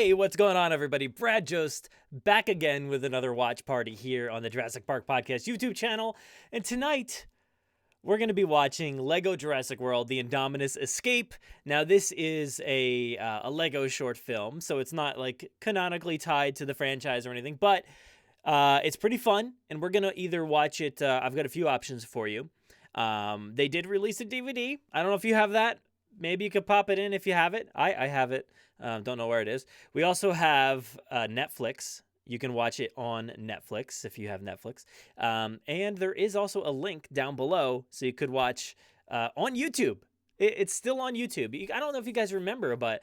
Hey, what's going on, everybody? Brad Jost back again with another watch party here on the Jurassic Park Podcast YouTube channel. And tonight, we're going to be watching Lego Jurassic World: The Indominus Escape. Now, this is a Lego short film, so it's not like canonically tied to the franchise or anything, but it's pretty fun, and we're going to either watch it. I've got a few options for you. They did release a DVD. I don't know if you have that. Maybe you could pop it in if you have it. I have it. Don't know where it is. We also have Netflix. You can watch it on Netflix if you have Netflix. And there is also a link down below so you could watch on YouTube. It's still on YouTube. I don't know if you guys remember, but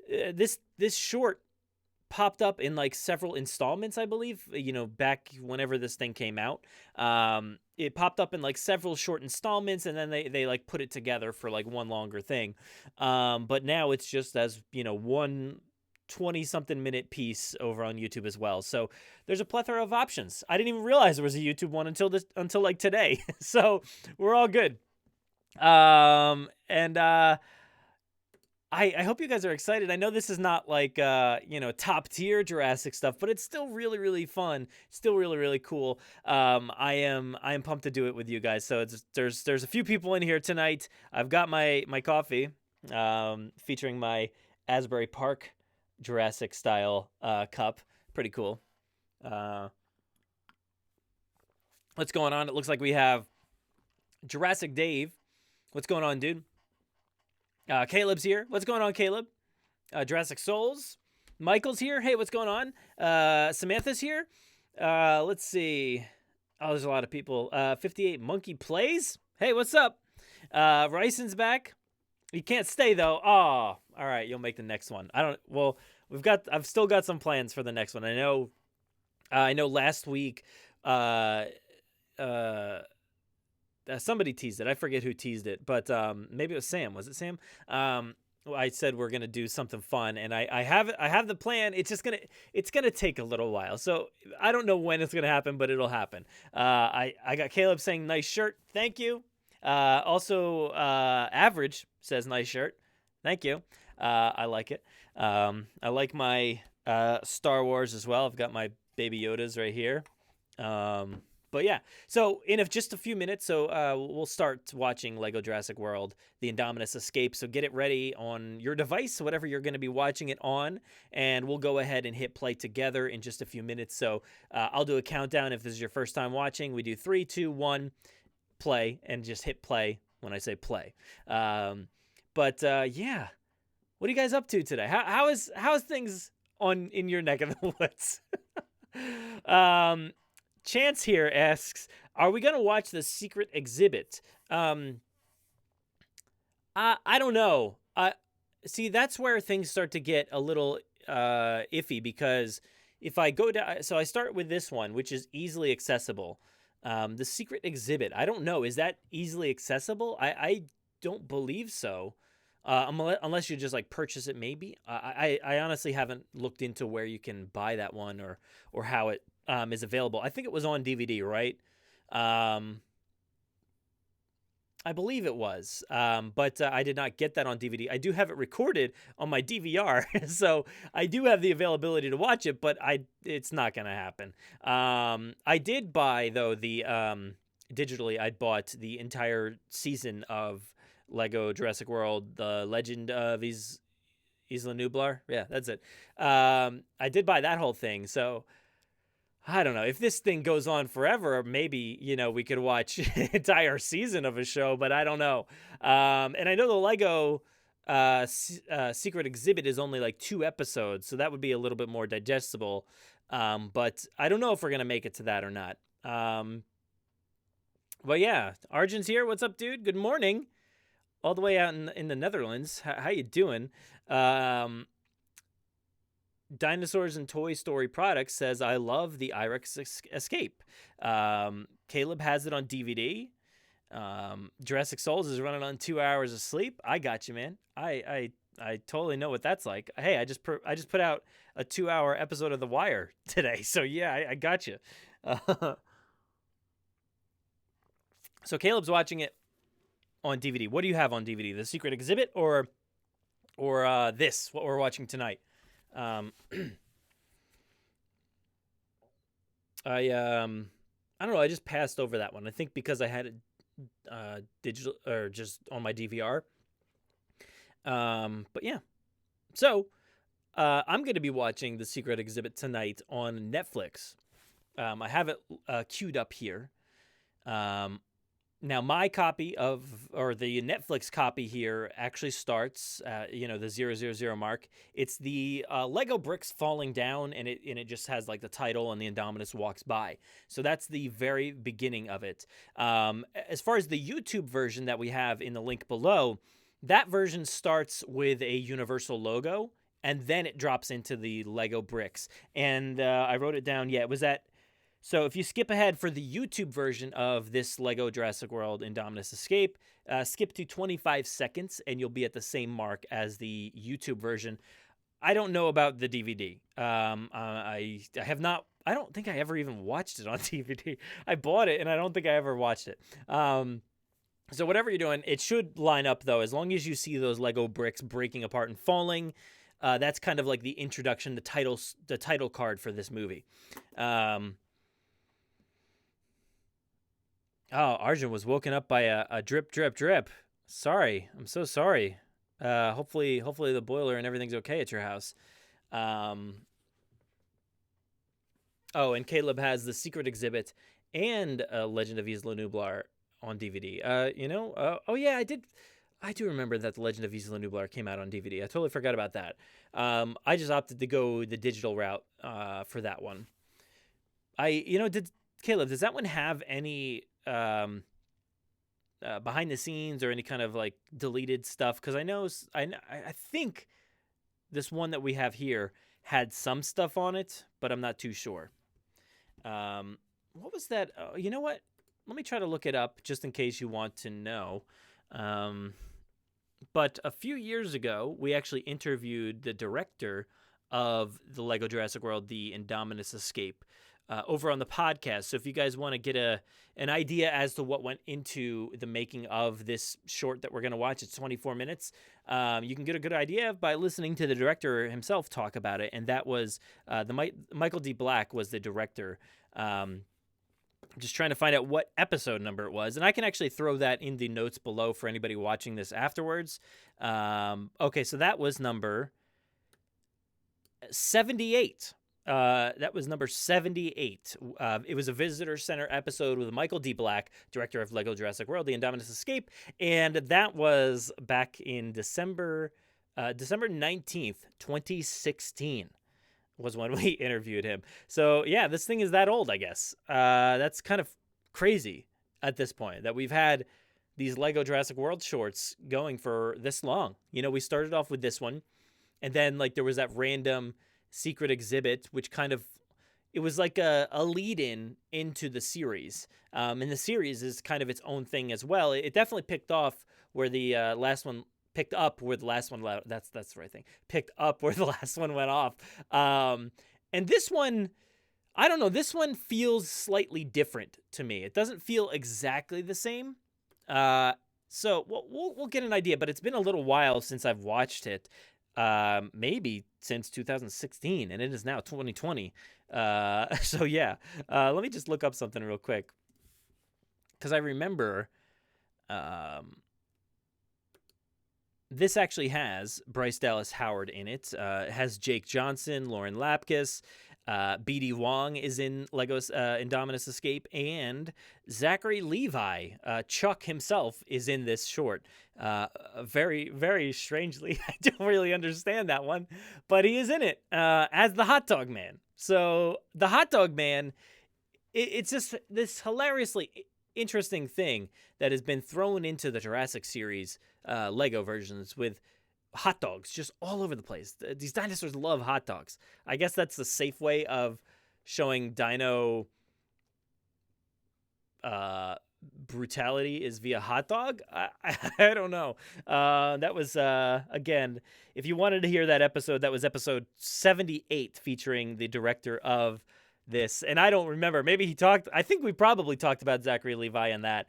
this short popped up in like several installments, I believe, back whenever this thing came out. It popped up in like several short installments, and then they like put it together for like one longer thing. But now it's just as, one 20-something minute piece over on YouTube as well. So there's a plethora of options. I didn't even realize there was a YouTube one until like today. So we're all good. I hope you guys are excited. I know this is not like, top tier Jurassic stuff, but it's still really, really fun. Still really, really cool. I am pumped to do it with you guys. So there's a few people in here tonight. I've got my coffee, featuring my Asbury Park Jurassic style, cup. Pretty cool. What's going on? It looks like we have Jurassic Dave. What's going on, dude? Caleb's here. What's going on, Caleb? Jurassic Souls. Michael's here. Hey, what's going on? Samantha's here. Let's see. Oh, there's a lot of people. 58 Monkey Plays. Hey, what's up? Ryson's back. You can't stay, though. Oh, all right. You'll make the next one. I've still got some plans for the next one. I know last week, somebody teased it. I forget who teased it, but maybe it was Sam. Was it Sam? I said we're gonna do something fun, and I have the plan. It's gonna take a little while, so I don't know when it's gonna happen, but it'll happen. I got Caleb saying nice shirt. Thank you. Also, Average says nice shirt. Thank you. I like it. I like my Star Wars as well. I've got my Baby Yodas right here. But yeah, so in just a few minutes, we'll start watching Lego Jurassic World: The Indominus Escape. So get it ready on your device, whatever you're going to be watching it on, and we'll go ahead and hit play together in just a few minutes. So I'll do a countdown. If this is your first time watching, we do 3, 2, 1, play, and just hit play when I say play. Yeah, what are you guys up to today? How's things in your neck of the woods? Chance here asks, are we going to watch the secret exhibit? I don't know. See, that's where things start to get a little iffy, because if I go down, so I start with this one, which is easily accessible. The secret exhibit, I don't know. Is that easily accessible? I don't believe so. Unless you just like purchase it, maybe. I honestly haven't looked into where you can buy that one or how it is available. I think it was on DVD, right? I believe it was, but I did not get that on DVD. I do have it recorded on my DVR, so I do have the availability to watch it, but it's not going to happen. I did buy, though, digitally, I bought the entire season of Lego Jurassic World: The Legend of Isla Nublar. Yeah, that's it. I did buy that whole thing, so I don't know. If this thing goes on forever, maybe, we could watch an entire season of a show, but I don't know. And I know the Lego secret exhibit is only like 2 episodes, so that would be a little bit more digestible. But I don't know if we're going to make it to that or not. But yeah, Arjun's here. What's up, dude? Good morning. All the way out in the Netherlands. How you doing? Dinosaurs and Toy Story Products says, I love the Irex Escape. Caleb has it on DVD. Jurassic Souls is running on 2 hours of sleep. I got you, man. I totally know what that's like. Hey, I just put out a 2-hour episode of The Wire today. So yeah, I got you. So Caleb's watching it on DVD. What do you have on DVD? The Secret Exhibit or this, what we're watching tonight? Um, I don't know. I just passed over that one. I think because I had it digital or just on my DVR. But yeah. So I'm going to be watching The Secret Exhibit tonight on Netflix. I have it queued up here. Now, my copy or the Netflix copy here actually starts, the 000 mark. It's the Lego bricks falling down, and it just has like the title and the Indominus walks by. So that's the very beginning of it. As far as the YouTube version that we have in the link below, that version starts with a Universal logo, and then it drops into the Lego bricks. And I wrote it down. Yeah, it was at. So if you skip ahead for the YouTube version of this Lego Jurassic World Indominus Escape, skip to 25 seconds and you'll be at the same mark as the YouTube version. I don't know about the DVD. I have not. I don't think I ever even watched it on DVD. I bought it and I don't think I ever watched it. So whatever you're doing, it should line up though. As long as you see those Lego bricks breaking apart and falling, that's kind of like the introduction, the title card for this movie. Oh, Arjun was woken up by a drip, drip, drip. Sorry. I'm so sorry. Hopefully the boiler and everything's okay at your house. Oh, and Caleb has The Secret Exhibit and Legend of Isla Nublar on DVD. Oh yeah, I do remember that The Legend of Isla Nublar came out on DVD. I totally forgot about that. I just opted to go the digital route for that one. Caleb, does that one have any behind the scenes or any kind of like deleted stuff? Because I think this one that we have here had some stuff on it, but I'm not too sure. What was that? Oh, you know what? Let me try to look it up just in case you want to know. But a few years ago, we actually interviewed the director of the Lego Jurassic World, the Indominus Escape, over on the podcast. So if you guys want to get an idea as to what went into the making of this short that we're going to watch, it's 24 minutes. You can get a good idea by listening to the director himself talk about it. And that was Michael D. Black was the director. Just trying to find out what episode number it was. And I can actually throw that in the notes below for anybody watching this afterwards. Okay, so that was number 78. That was number 78. It was a visitor center episode with Michael D. Black, director of Lego Jurassic World, The Indominus Escape. And that was back in December 19th, 2016 was when we interviewed him. So yeah, this thing is that old, I guess. That's kind of crazy at this point that we've had these Lego Jurassic World shorts going for this long. We started off with this one, and then like there was that random Secret Exhibit, which it was like a lead-in into the series. And the series is kind of its own thing as well. It definitely picked up where the last one that's the right thing. Picked up where the last one went off. And this one, I don't know, this one feels slightly different to me. It doesn't feel exactly the same. So we'll get an idea, but it's been a little while since I've watched it. Maybe since 2016, and it is now 2020. So yeah, let me just look up something real quick, because I remember this actually has Bryce Dallas Howard in it. It has Jake Johnson, Lauren Lapkus, BD Wong is in Lego's Indominus Escape, and Zachary Levi, Chuck himself, is in this short. Very, very strangely, I don't really understand that one, but he is in it as the Hot Dog Man. So the Hot Dog Man, it's just this hilariously interesting thing that has been thrown into the Jurassic series Lego versions with hot dogs just all over the place. These dinosaurs love hot dogs. I guess that's the safe way of showing dino brutality is via hot dog. I don't know. That was again, if you wanted to hear that episode, that was episode 78 featuring the director of this. And I don't remember, maybe I think we probably talked about Zachary Levi on that,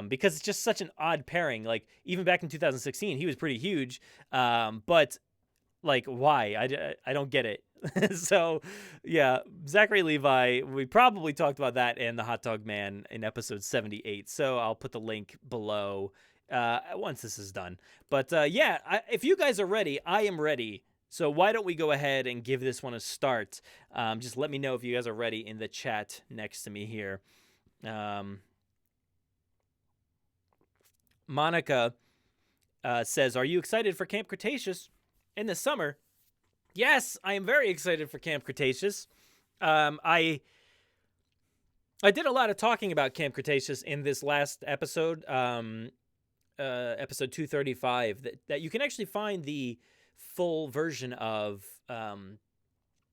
because it's just such an odd pairing. Like even back in 2016, he was pretty huge. But Like, why? I don't get it. So, yeah, Zachary Levi, we probably talked about that and the Hot Dog Man in episode 78. So I'll put the link below once this is done. But yeah, if you guys are ready, I am ready. So why don't we go ahead and give this one a start? Just let me know if you guys are ready in the chat next to me here. Monica says, are you excited for Camp Cretaceous in the summer? Yes, I am very excited for Camp Cretaceous. I did a lot of talking about Camp Cretaceous in this last episode, episode 235, that you can actually find the full version of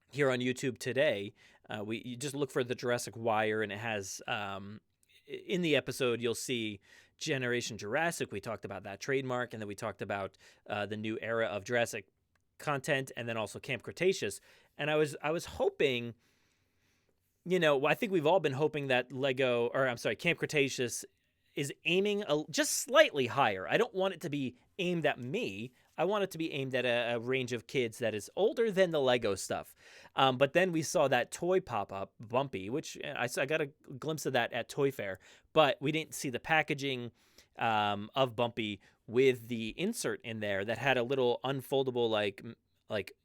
here on YouTube today. You just look for the Jurassic Wire, and it has in the episode you'll see Generation Jurassic. We talked about that trademark, and then we talked about the new era of Jurassic content, and then also Camp Cretaceous. And I was hoping, I think we've all been hoping that Camp Cretaceous is aiming just slightly higher. I don't want it to be aimed at me. I want it to be aimed at a range of kids that is older than the Lego stuff. But then we saw that toy pop up, Bumpy, which I got a glimpse of that at Toy Fair, but we didn't see the packaging of Bumpy with the insert in there that had a little unfoldable like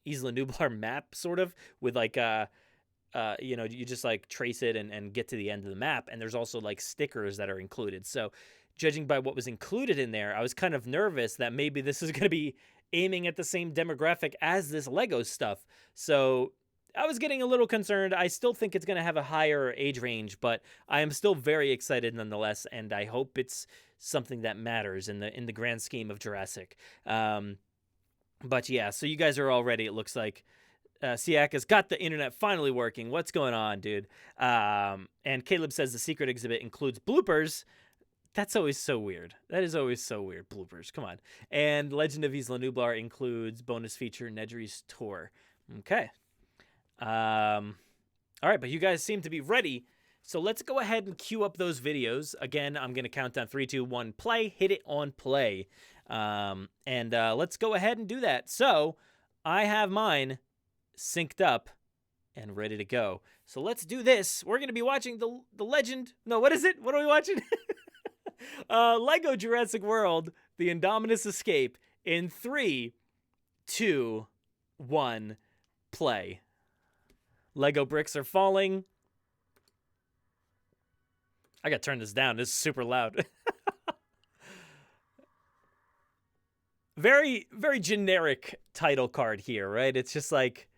Isla Nublar map, sort of, with like you just like trace it and get to the end of the map, and there's also like stickers that are included. So judging by what was included in there, I was kind of nervous that maybe this is going to be aiming at the same demographic as this Lego stuff. So I was getting a little concerned. I still think it's going to have a higher age range, but I am still very excited nonetheless, and I hope it's something that matters in the grand scheme of Jurassic. But yeah, so you guys are all ready, it looks like. Siaka's got the internet finally working. What's going on, dude? And Caleb says the secret exhibit includes bloopers. That's always so weird. That is always so weird. Bloopers. Come on. And Legend of Isla Nublar includes bonus feature Nedry's tour. Okay. All right, but you guys seem to be ready. So let's go ahead and queue up those videos. Again, I'm going to count down 3, 2, 1, play. Hit it on play. And let's go ahead and do that. So I have mine synced up and ready to go. So let's do this. We're going to be watching the Legend. No, what is it? What are we watching? Lego Jurassic World, the Indominus Escape in 3, 2, 1, play. Lego bricks are falling. I gotta turn this down. This is super loud. Very, very generic title card here, right? It's just like,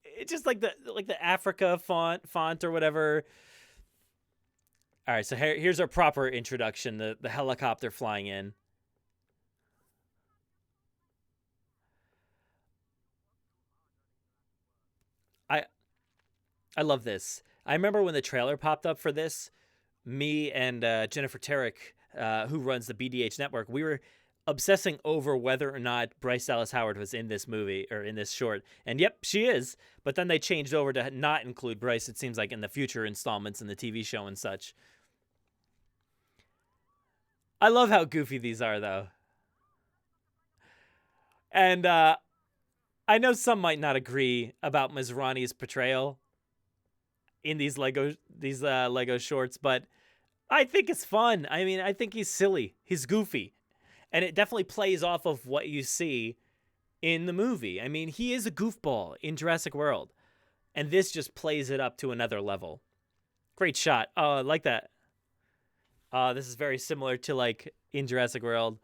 it's just like the Africa font or whatever. All right, so here's our proper introduction. The helicopter flying in. I love this. I remember when the trailer popped up for this, me and Jennifer Tarrick, who runs the BDH network, we were obsessing over whether or not Bryce Dallas Howard was in this movie or in this short. And yep, she is. But then they changed over to not include Bryce, it seems like, in the future installments in the TV show and such. I love how goofy these are, though. And I know some might not agree about Masrani's portrayal in these Lego shorts, but I think it's fun. I mean, I think he's silly. He's goofy. And it definitely plays off of what you see in the movie. I mean, he is a goofball in Jurassic World. And this just plays it up to another level. Great shot. Oh, I like that. This is very similar to, like, in Jurassic World.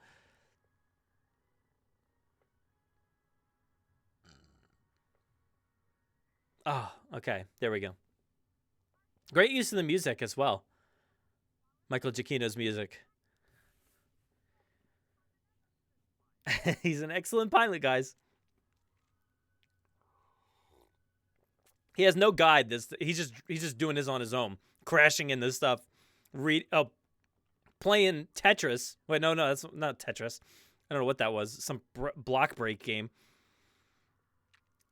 Oh, okay. There we go. Great use of the music as well. Michael Giacchino's music. He's an excellent pilot, guys. He has no guide. He's just doing this on his own, crashing in this stuff. Playing Tetris. Wait, no, that's not Tetris. I don't know what that was. Some block break game.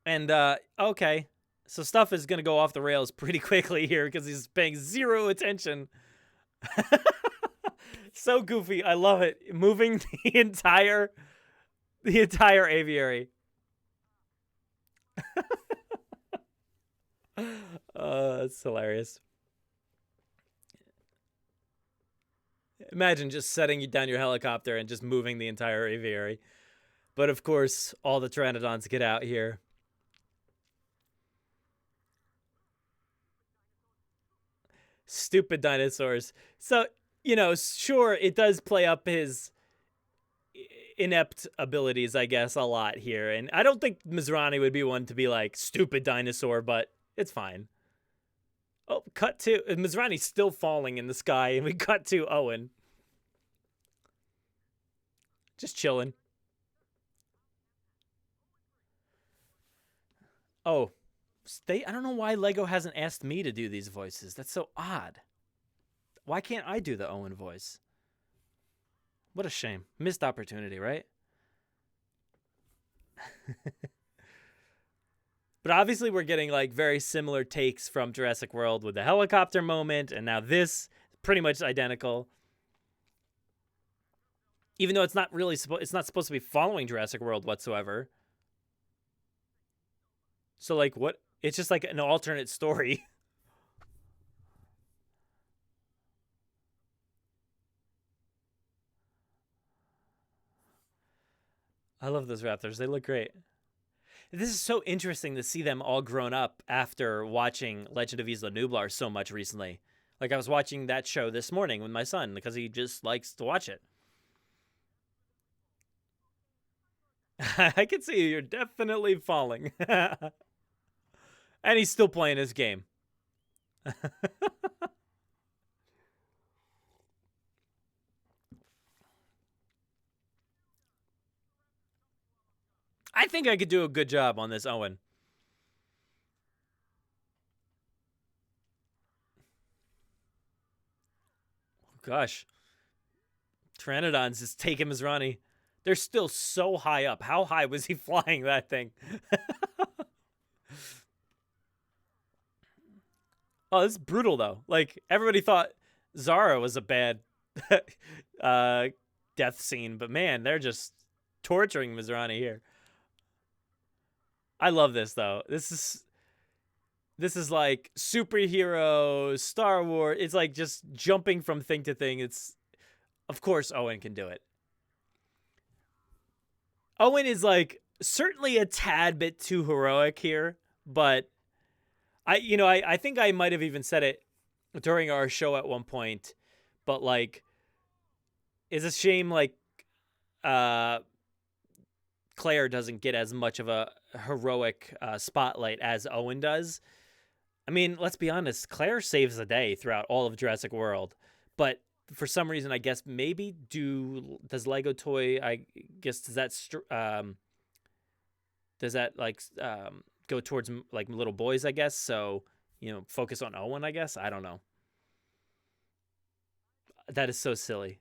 And okay, so stuff is gonna go off the rails pretty quickly here because he's paying zero attention. So goofy. I love it. Moving the entire The entire aviary. That's hilarious. Imagine just setting down your helicopter and just moving the entire aviary. But of course, all the pteranodons get out here. Stupid dinosaurs. So, sure, it does play up his inept abilities, I guess, a lot here. And I don't think Mizrani would be one to be like, stupid dinosaur, but it's fine. Oh, cut to Mizrani's still falling in the sky, and we cut to Owen. Just chilling. Oh, I don't know why Lego hasn't asked me to do these voices. That's so odd. Why can't I do the Owen voice? What a shame. Missed opportunity, right? But obviously we're getting like very similar takes from Jurassic World with the helicopter moment, and now this pretty much identical. Even though it's not supposed to be following Jurassic World whatsoever. So like what? It's just like an alternate story. I love those raptors. They look great. This is so interesting to see them all grown up after watching Legend of Isla Nublar so much recently. Like I was watching that show this morning with my son because he just likes to watch it. I can see you. You're definitely falling. And he's still playing his game. I think I could do a good job on this Owen. Gosh. Pteranodons just take him as Ronnie. They're still so high up. How high was he flying that thing? Oh, this is brutal, though. Like, everybody thought Zara was a bad death scene, but man, they're just torturing Mizrani here. I love this, though. This is like superhero, Star Wars. It's like just jumping from thing to thing. Of course, Owen can do it. Owen is like certainly a tad bit too heroic here, but I think I might have even said it during our show at one point, but like, it's a shame like Claire doesn't get as much of a heroic spotlight as Owen does. I mean, let's be honest, Claire saves the day throughout all of Jurassic World, but for some reason, I guess maybe does Lego Toy, I guess, does that like go towards like little boys, I guess, so focus on Owen, I guess. I don't know. That is so silly.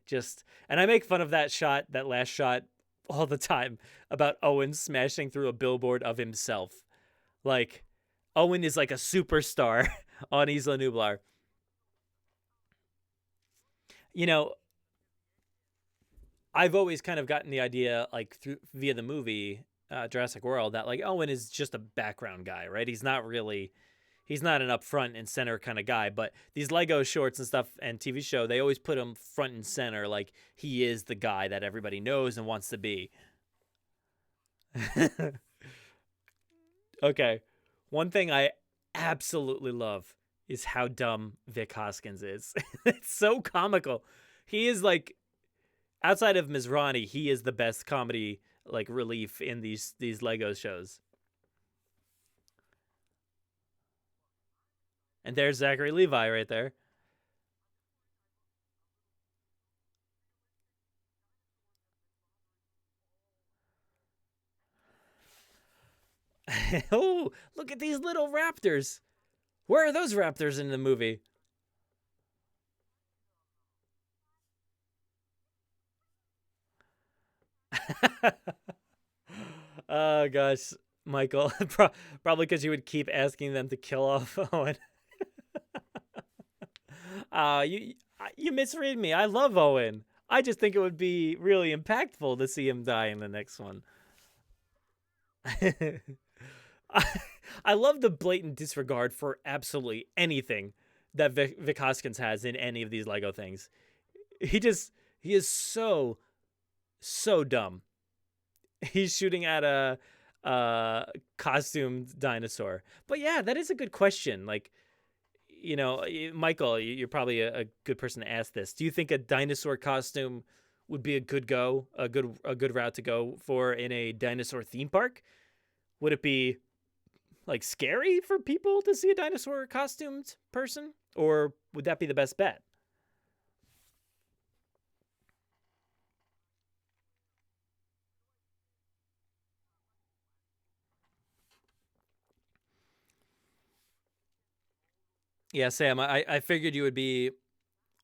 And I make fun of that last shot all the time about Owen smashing through a billboard of himself. Like, Owen is like a superstar on Isla Nublar. I've always kind of gotten the idea, like via the movie Jurassic World, that like Owen is just a background guy, right? He's not an up front and center kind of guy. But these Lego shorts and stuff and TV show, they always put him front and center, like he is the guy that everybody knows and wants to be. Okay, one thing I absolutely love is how dumb Vic Hoskins is. It's so comical. He is like, outside of Mizrani, he is the best comedy like relief in these Lego shows. And there's Zachary Levi right there. Oh, look at these little raptors. Where are those raptors in the movie? Oh, gosh, Michael. Probably because you would keep asking them to kill off Owen. You misread me. I love Owen. I just think it would be really impactful to see him die in the next one. I, I love the blatant disregard for absolutely anything that Vic Hoskins has in any of these Lego things. He just he is so dumb. He's shooting at a costumed dinosaur. But yeah, that is a good question. Like, Michael, you're probably a good person to ask this. Do you think a dinosaur costume would be a good a good route to go for in a dinosaur theme park? Would it be like scary for people to see a dinosaur costumed person, or would that be the best bet? Yeah, Sam, I figured you would be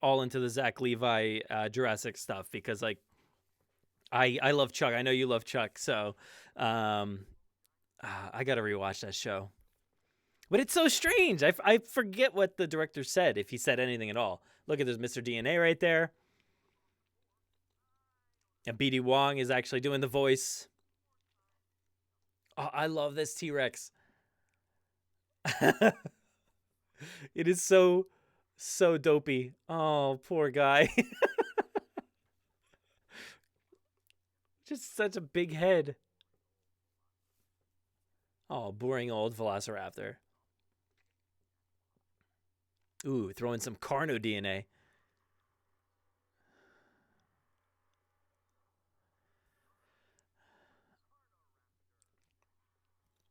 all into the Zach Levi Jurassic stuff because like I love Chuck. I know you love Chuck, so um, I got to rewatch that show. But it's so strange. I forget what the director said, if he said anything at all. Look at this Mr. DNA right there. And BD Wong is actually doing the voice. Oh, I love this T Rex. It is so dopey. Oh, poor guy. Just such a big head. Oh, boring old Velociraptor. Ooh, throw in some Carno DNA.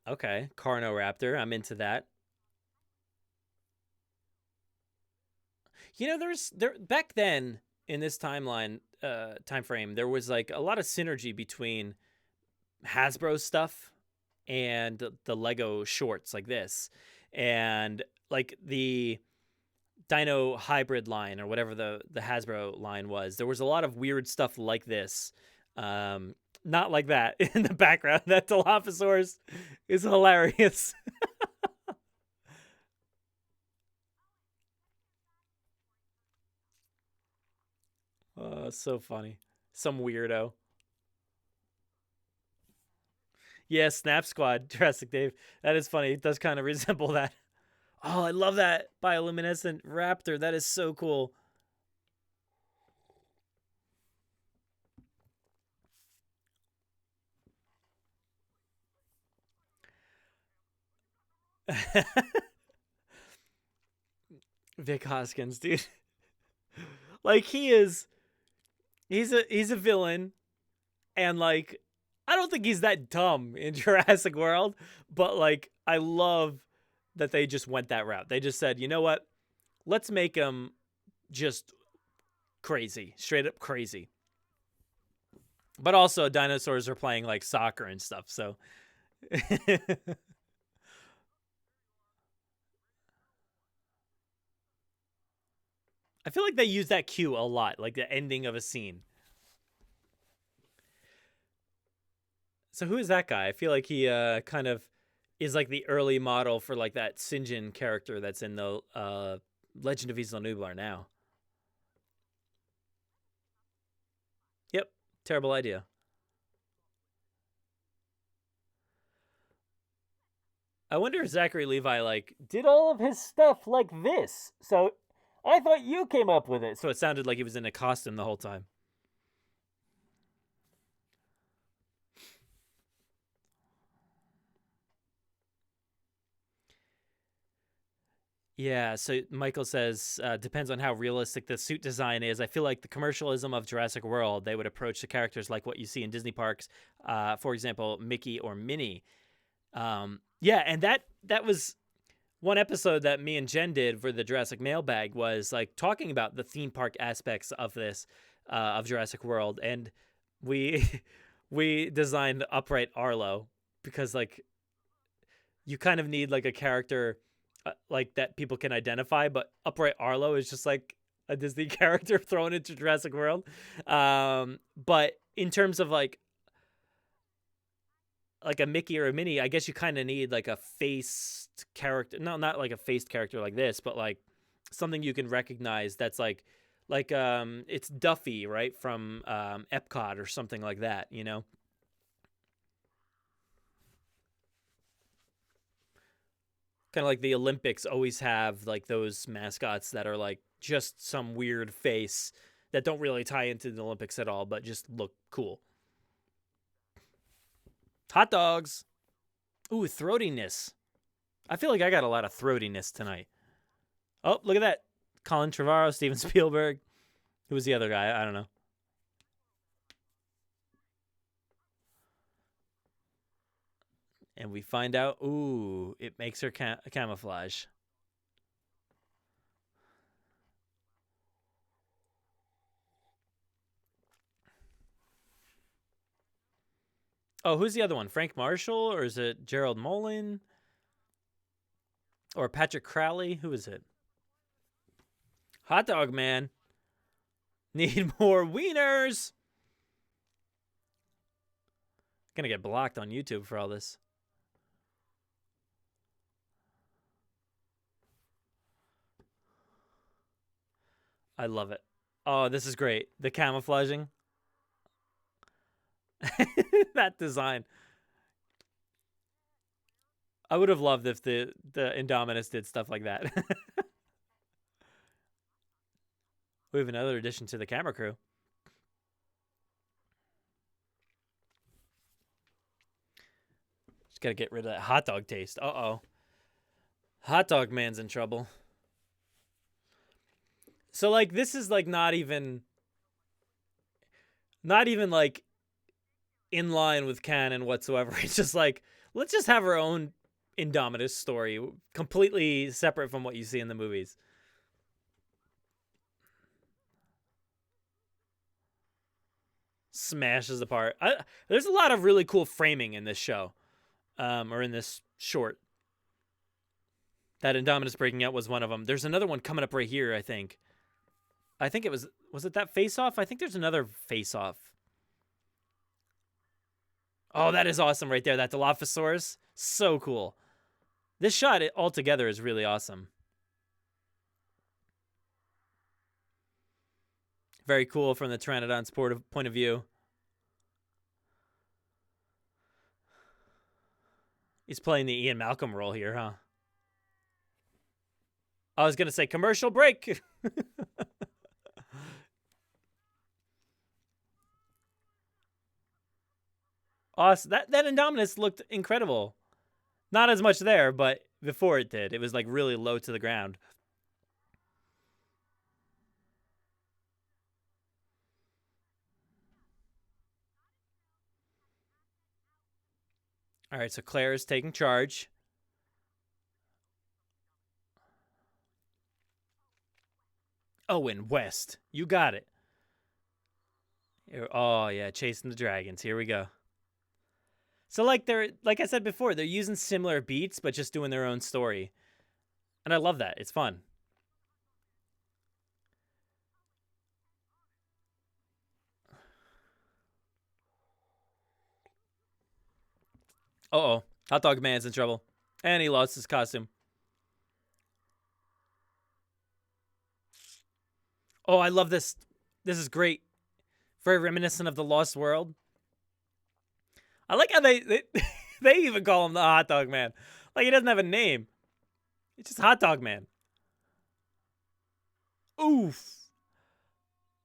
Okay, Carno Raptor. I'm into that. There back then in this time frame, there was like a lot of synergy between Hasbro stuff and the Lego shorts like this, and like the Dino Hybrid line or whatever the Hasbro line was. There was a lot of weird stuff like this. Not like that in the background. That Dilophosaurus is hilarious. So funny. Some weirdo. Yeah, Snap Squad, Jurassic Dave. That is funny. It does kind of resemble that. Oh, I love that bioluminescent raptor. That is so cool. Vic Hoskins, dude. Like he's a villain, and like I don't think he's that dumb in Jurassic World, but like I love that they just went that route. They just said, "You know what? Let's make him just crazy, straight up crazy." But also dinosaurs are playing like soccer and stuff, so I feel like they use that cue a lot, like the ending of a scene. So who is that guy? I feel like he kind of is like the early model for like that Sinjin character that's in the Legend of Isla Nublar now. Yep, terrible idea. I wonder if Zachary Levi like did all of his stuff like this. So I thought you came up with it. So it sounded like he was in a costume the whole time. Yeah, so Michael says, depends on how realistic the suit design is. I feel like the commercialism of Jurassic World, they would approach the characters like what you see in Disney parks, for example, Mickey or Minnie. Yeah, and that was one episode that me and Jen did for the Jurassic Mailbag was like talking about the theme park aspects of this, of Jurassic World, and we we designed Upright Arlo because like you kind of need like a character like that people can identify, but Upright Arlo is just like a Disney character thrown into Jurassic World. But in terms of like a Mickey or a Minnie, I guess you kind of need like a faced character. No, not like a faced character like this, but like something you can recognize that's like it's Duffy, right? From Epcot or something like that, you know? Kind of like the Olympics always have like those mascots that are like just some weird face that don't really tie into the Olympics at all, but just look cool. Hot dogs. Ooh, throatiness. I feel like I got a lot of throatiness tonight. Oh, look at that. Colin Trevorrow, Steven Spielberg. Who was the other guy? I don't know. And we find out, ooh, it makes her camouflage. Oh, who's the other one? Frank Marshall, or is it Gerald Molin? Or Patrick Crowley? Who is it? Hot dog man. Need more wieners. Gonna get blocked on YouTube for all this. I love it. Oh, this is great. The camouflaging. That design. I would have loved if the Indominus did stuff like that. We have another addition to the camera crew. Just gotta get rid of that hot dog taste. Uh-oh. Hot dog man's in trouble. So, like, this is, like, not even like, in line with canon whatsoever. It's just like, let's just have our own Indominus story, completely separate from what you see in the movies. Smashes apart. There's a lot of really cool framing in this show, or in this short. That Indominus breaking out was one of them. There's another one coming up right here, I think. I think it was it that face-off? I think there's another face-off. Oh, that is awesome right there. That Dilophosaurus. So cool. This shot altogether is really awesome. Very cool from the Pteranodon's point of view. He's playing the Ian Malcolm role here, huh? I was going to say commercial break. Awesome. That Indominus looked incredible. Not as much there, but before it did. It was like really low to the ground. All right, so Claire is taking charge. Owen West. You got it. Oh, yeah, chasing the dragons. Here we go. So, like I said before, they're using similar beats, but just doing their own story. And I love that. It's fun. Uh-oh. Hot dog man's in trouble. And he lost his costume. Oh, I love this. This is great. Very reminiscent of The Lost World. I like how they even call him the hot dog man. Like, he doesn't have a name. It's just hot dog man. Oof.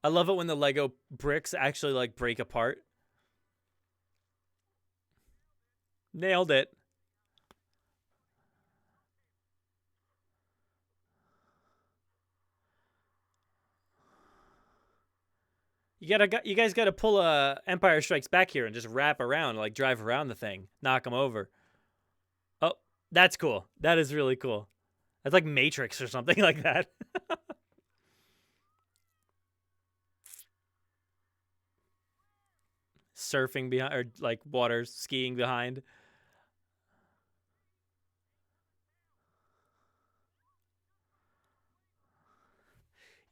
I love it when the Lego bricks actually, like, break apart. Nailed it. You guys gotta pull a Empire Strikes Back here and just wrap around, like drive around the thing, knock them over. Oh, that's cool. That is really cool. That's like Matrix or something like that. Surfing behind, or like water skiing behind.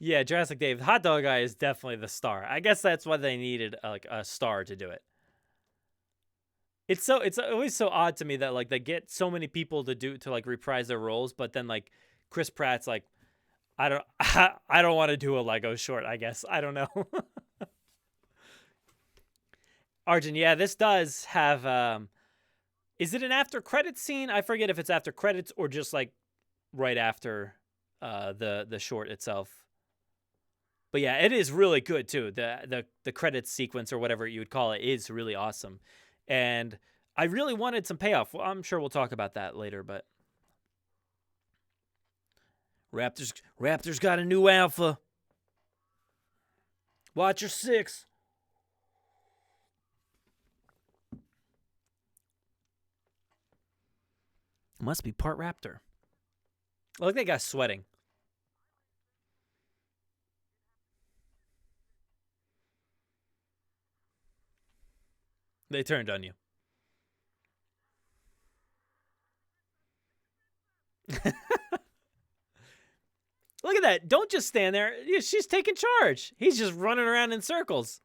Yeah, Jurassic Dave, Hot Dog Guy is definitely the star. I guess that's why they needed like a star to do it. It's always so odd to me that like they get so many people to like reprise their roles, but then like Chris Pratt's like, I don't want to do a Lego short. I guess I don't know. Arjun, yeah, this does have Is it an after credits scene? I forget if it's after credits or just like right after the short itself. But yeah, it is really good too. The credits sequence or whatever you would call it is really awesome. And I really wanted some payoff. Well, I'm sure we'll talk about that later, but Raptors got a new alpha. Watch your 6. Must be part raptor. Look, that guy's sweating. They turned on you. Look at that. Don't just stand there. She's taking charge. He's just running around in circles.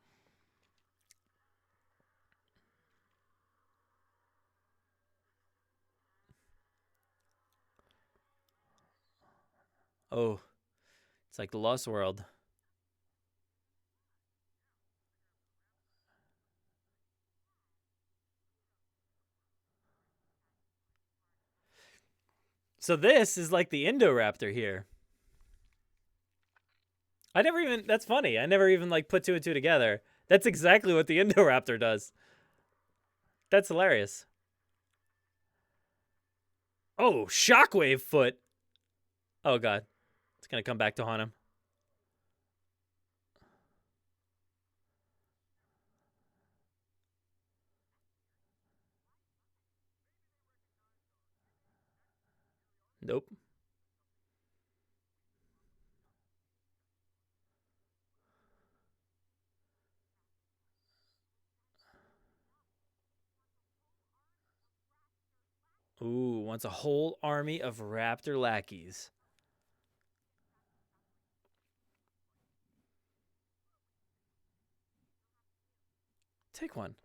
Oh, it's like the Lost World. So this is like the Indoraptor here. That's funny. I never even like put two and two together. That's exactly what the Indoraptor does. That's hilarious. Oh, shockwave foot. Oh god. It's gonna come back to haunt him. Nope. Ooh, wants a whole army of raptor lackeys. Take one.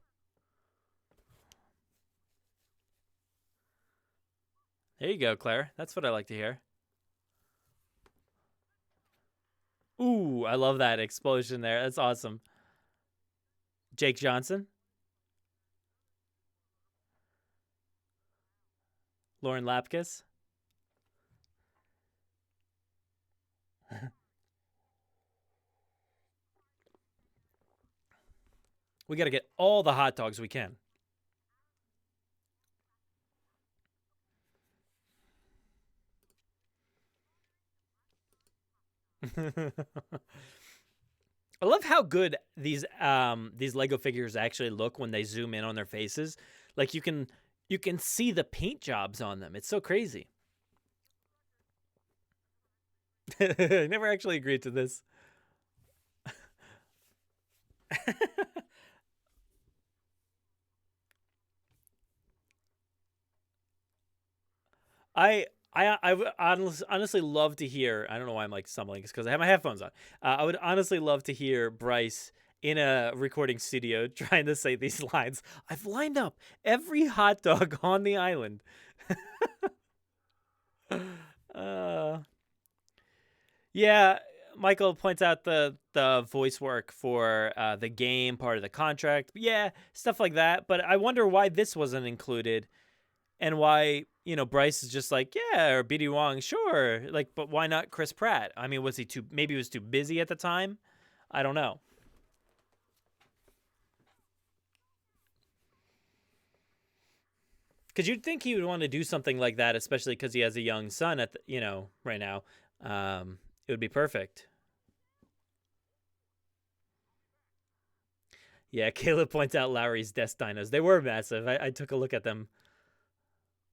There you go, Claire. That's what I like to hear. Ooh, I love that explosion there. That's awesome. Jake Johnson. Lauren Lapkus. We got to get all the hot dogs we can. I love how good these Lego figures actually look when they zoom in on their faces. Like you can see the paint jobs on them. It's so crazy. I never actually agreed to this. I would honestly love to hear. I don't know why I'm like stumbling. It's because I have my headphones on. I would honestly love to hear Bryce in a recording studio trying to say these lines. I've lined up every hot dog on the island. uh, yeah, Michael points out the voice work for the game part of the contract. Yeah, stuff like that. But I wonder why this wasn't included. And why, Bryce is just like, yeah, or BD Wong, sure. Like, but why not Chris Pratt? I mean, maybe he was too busy at the time? I don't know. Because you'd think he would want to do something like that, especially because he has a young son right now. It would be perfect. Yeah, Caleb points out Lowry's desk dinos. They were massive. I took a look at them.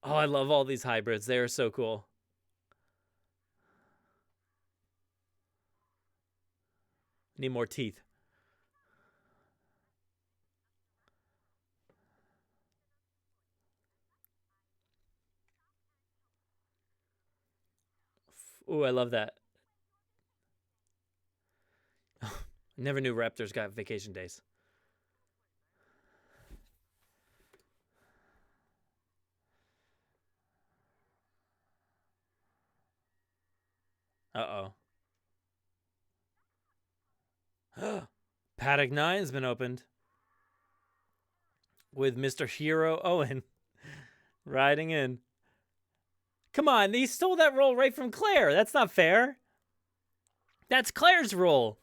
Oh, I love all these hybrids. They are so cool. Need more teeth. Ooh, I love that. Never knew Raptors got vacation days. Uh-oh. Paddock 9's been opened with Mr. Hero Owen. Riding in. Come on, he stole that role right from Claire. That's not fair. That's Claire's role.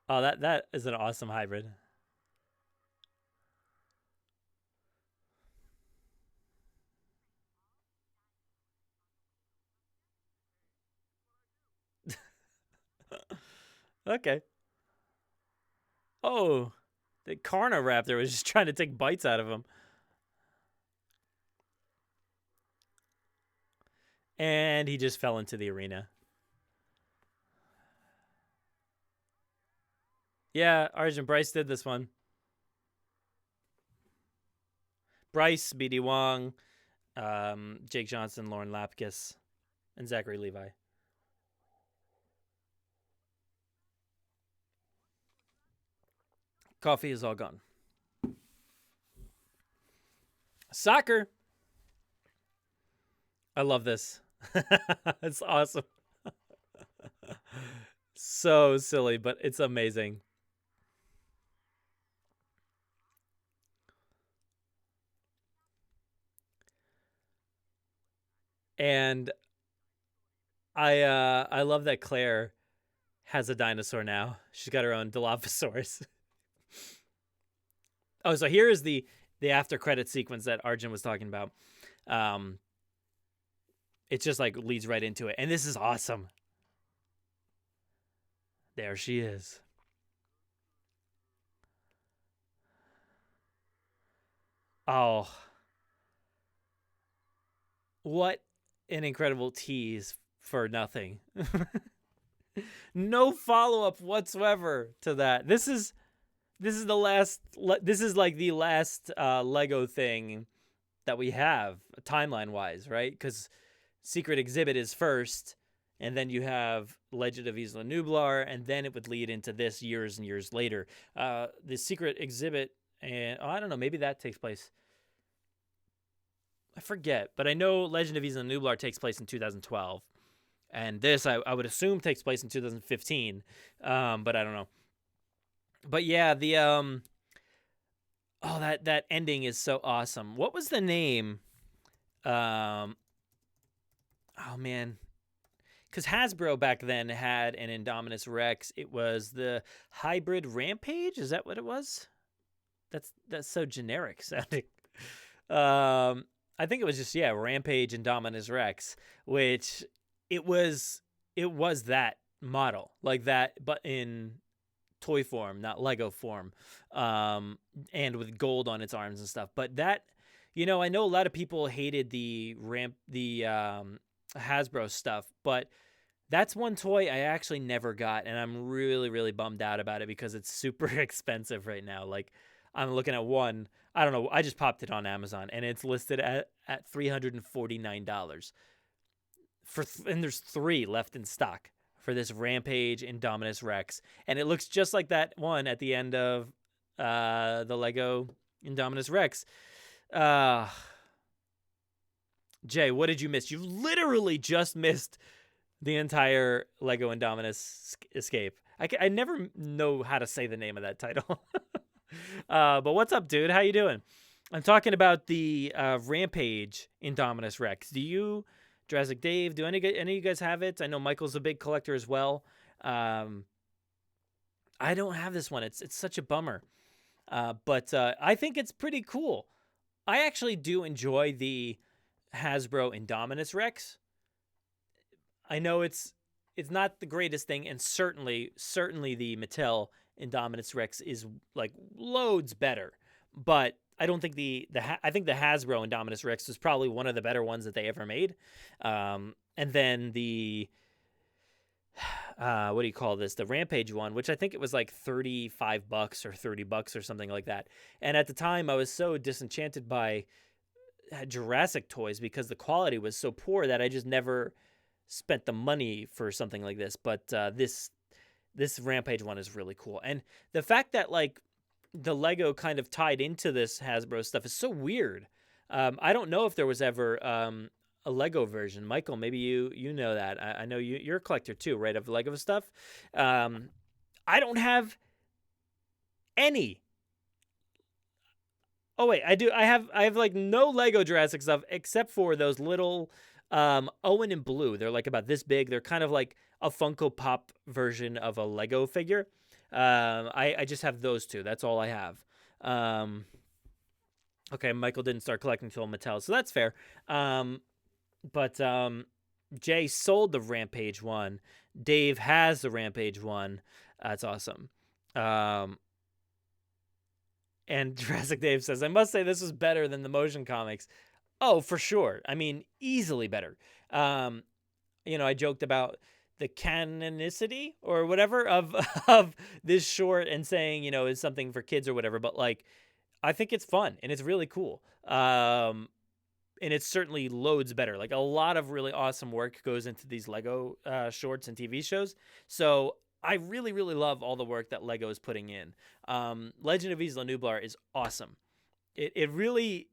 Oh, that is an awesome hybrid. Okay. Oh, the Carnoraptor was just trying to take bites out of him. And he just fell into the arena. Yeah, Arjun Bryce did this one. Bryce, BD Wong, Jake Johnson, Lauren Lapkus, and Zachary Levi. Coffee is all gone. Soccer. I love this. It's awesome. So silly, but it's amazing. And I love that Claire has a dinosaur now. She's got her own Dilophosaurus. Oh, so here is the after credit sequence that Arjun was talking about. It just like leads right into it, and this is awesome. There she is. Oh, what an incredible tease for nothing. No follow-up whatsoever to that. This is the last. This is like the last Lego thing that we have timeline-wise, right? Because Secret Exhibit is first, and then you have Legend of Isla Nublar, and then it would lead into this years and years later. The Secret Exhibit, and I don't know, maybe that takes place. I forget, but I know Legend of Isla Nublar takes place in 2012, and this I would assume takes place in 2015, but I don't know. But yeah, the oh, that ending is so awesome. What was the name? Oh man, because Hasbro back then had an Indominus Rex. It was the Hybrid Rampage. Is that what it was? That's so generic sounding. I think it was just Rampage Indominus Rex, which it was that model like that, but in toy form, not Lego form, and with gold on its arms and stuff. But that, I know a lot of people hated the Hasbro stuff, but that's one toy I actually never got, and I'm really, really bummed out about it because it's super expensive right now. Like, I'm looking at one. I don't know. I just popped it on Amazon, and it's listed at $349 and there's 3 left in stock for this Rampage Indominus Rex, and it looks just like that one at the end of the Lego Indominus Rex. Jay, what did you miss? You literally just missed the entire Lego Indominus Escape. I never know how to say the name of that title. But what's up, dude? How you doing? I'm talking about the Rampage Indominus Rex. Do you, Jurassic Dave, do any of you guys have it? I know Michael's a big collector as well. I don't have this one. It's such a bummer. But I think it's pretty cool. I actually do enjoy the Hasbro Indominus Rex. I know it's not the greatest thing, and certainly the Mattel Indominus Rex is like loads better. But I don't think I think the Hasbro Indominus Rex was probably one of the better ones that they ever made. And then the what do you call this? The Rampage one, which I think it was like $35 or $30 or something like that. And at the time, I was so disenchanted by Jurassic toys because the quality was so poor that I just never spent the money for something like this. But this Rampage one is really cool, and the fact that like the Lego kind of tied into this Hasbro stuff is so weird. I don't know if there was ever a Lego version. Michael, maybe you know that. I know you're a collector too, right, of Lego stuff. I don't have any. Oh wait, I do. I have like no Lego Jurassic stuff except for those little Owen and Blue. They're like about this big. They're kind of like a Funko Pop version of a Lego figure. I just have those two. That's all I have. Um, okay, Michael didn't start collecting until Mattel, so that's fair. But Jay sold the Rampage one. Dave has the Rampage one. That's awesome. And Jurassic Dave says, I must say this was better than the motion comics. Oh, for sure. I mean, easily better. I joked about the canonicity or whatever of of this short and saying, is something for kids or whatever. But like, I think it's fun and it's really cool. And it's certainly loads better. Like a lot of really awesome work goes into these Lego shorts and TV shows. So I really, really love all the work that Lego is putting in. Legend of Isla Nublar is awesome. It really,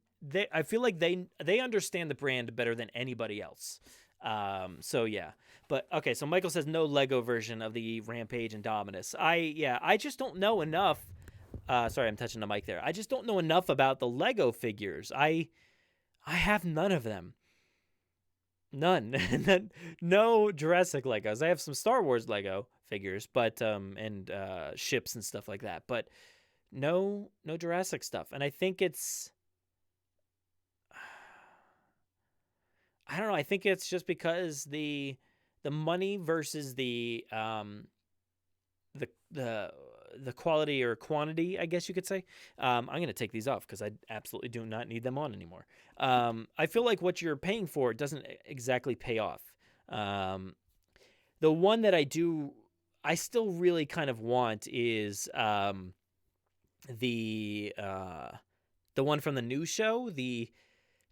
I feel like they understand the brand better than anybody else. So yeah. But okay, so Michael says no Lego version of the Rampage Indominus. I just don't know enough. Sorry, I'm touching the mic there. I just don't know enough about the Lego figures. I have none of them. None. No Jurassic Legos. I have some Star Wars Lego figures, but and ships and stuff like that. But no Jurassic stuff. And I think it's I don't know. I think it's just because the money versus the quality or quantity, I guess you could say. I'm going to take these off because I absolutely do not need them on anymore. I feel like what you're paying for doesn't exactly pay off. The one that I still really kind of want is the one from the new show, the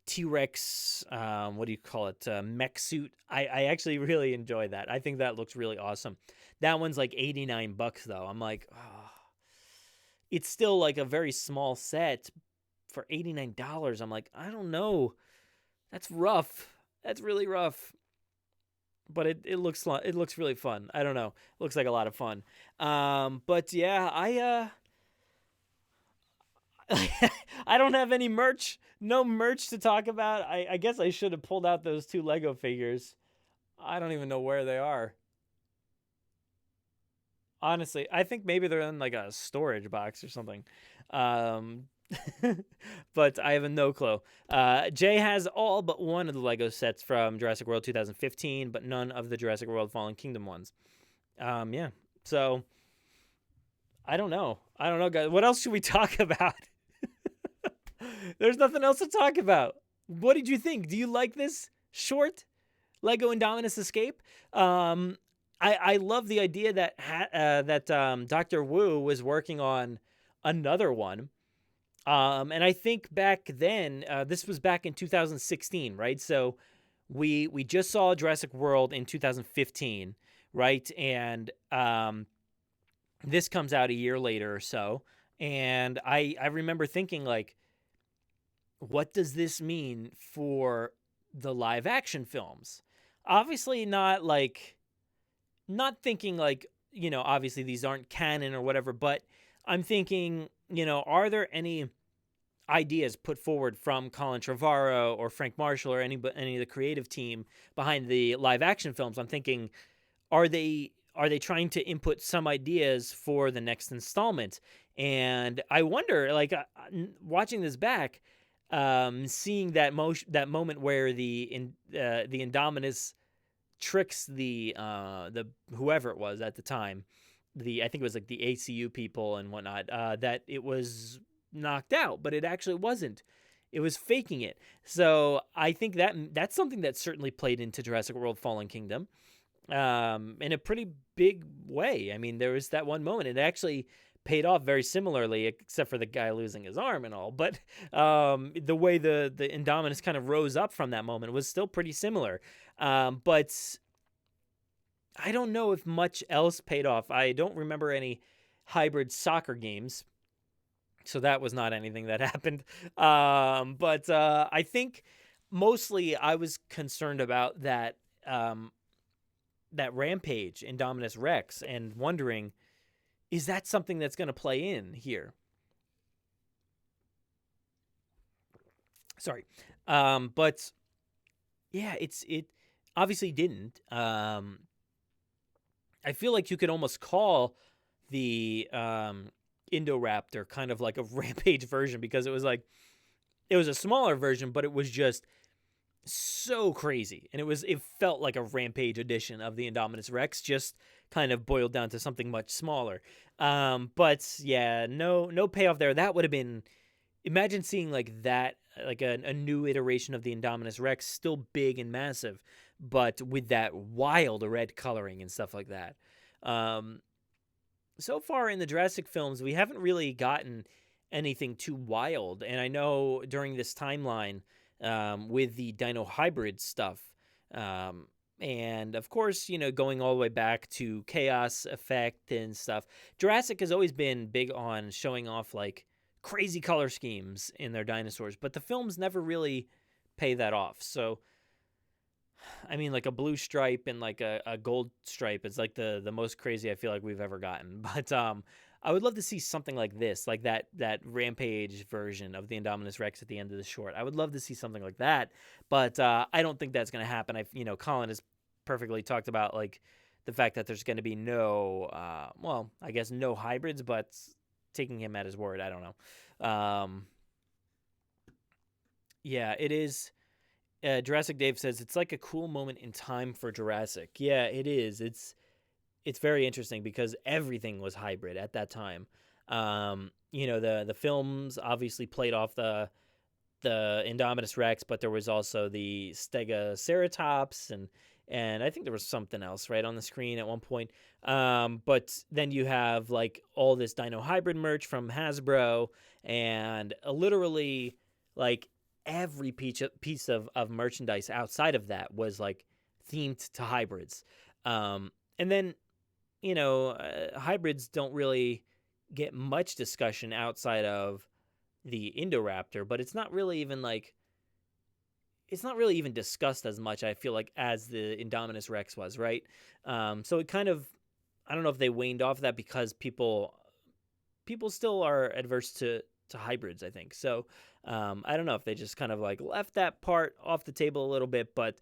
T-Rex, what do you call it? Mech suit. I actually really enjoy that. I think that looks really awesome. That one's like $89 though. I'm like, oh, it's still like a very small set for $89. I'm like, I don't know. That's rough. That's really rough. But it looks really fun. I don't know. It looks like a lot of fun. But yeah, I don't have any merch. No merch to talk about. I guess I should have pulled out those two Lego figures. I don't even know where they are. Honestly, I think maybe they're in like a storage box or something. But I have no clue. Jay has all but one of the Lego sets from Jurassic World 2015, but none of the Jurassic World Fallen Kingdom ones. Yeah. So I don't know, guys. What else should we talk about? There's nothing else to talk about. What did you think? Do you like this short Lego Indominus Escape? I love the idea that Dr. Wu was working on another one. And I think back then, this was back in 2016, right? So we just saw Jurassic World in 2015, right? And this comes out a year later or so. And I remember thinking, like, what does this mean for the live action films? Obviously not thinking like, obviously these aren't canon or whatever, but I'm thinking, are there any ideas put forward from Colin Trevorrow or Frank Marshall or any of the creative team behind the live action films? I'm thinking, are they trying to input some ideas for the next installment? And I wonder, like, watching this back, seeing that moment where the Indominus tricks the whoever it was at the time, I think it was like the ACU people and whatnot, that it was knocked out, but it actually wasn't. It was faking it. So I think that's something that certainly played into Jurassic World Fallen Kingdom in a pretty big way. I mean, there was that one moment. It actually paid off very similarly, except for the guy losing his arm and all. But the way the Indominus kind of rose up from that moment was still pretty similar. But I don't know if much else paid off. I don't remember any hybrid soccer games, so that was not anything that happened. But I think mostly I was concerned about that Rampage Indominus Rex and wondering, is that something that's going to play in here? Sorry. But yeah, it obviously didn't. I feel like you could almost call the Indoraptor kind of like a Rampage version, because it was a smaller version, but it was just so crazy, and it felt like a Rampage edition of the Indominus Rex, just kind of boiled down to something much smaller. But yeah, no payoff there. That would have been, imagine seeing like that, like a new iteration of the Indominus Rex, still big and massive, but with that wild red coloring and stuff like that. So far in the Jurassic films, we haven't really gotten anything too wild, and I know during this timeline, with the dino hybrid stuff, and of course, going all the way back to Chaos Effect and stuff, Jurassic has always been big on showing off like crazy color schemes in their dinosaurs, but the films never really pay that off. So I mean, like a blue stripe and like a gold stripe is like the most crazy I feel like we've ever gotten. But I would love to see something like this, like that Rampage version of the Indominus Rex at the end of the short. I would love to see something like that, but I don't think that's going to happen. Colin has perfectly talked about like the fact that there's going to be no, well, I guess no hybrids, but taking him at his word, I don't know. Yeah, it is. Jurassic Dave says it's like a cool moment in time for Jurassic. Yeah, it is. It's very interesting because everything was hybrid at that time. The films obviously played off the Indominus Rex, but there was also the Stegoceratops, and I think there was something else right on the screen at one point. But then you have like all this Dino Hybrid merch from Hasbro, and literally like every piece of merchandise outside of that was like themed to hybrids. And then, hybrids don't really get much discussion outside of the Indoraptor, but it's not really even discussed as much, I feel like, as the Indominus Rex was, right? So it kind of, I don't know if they waned off that because people still are adverse to hybrids, I think. So I don't know if they just kind of like left that part off the table a little bit, but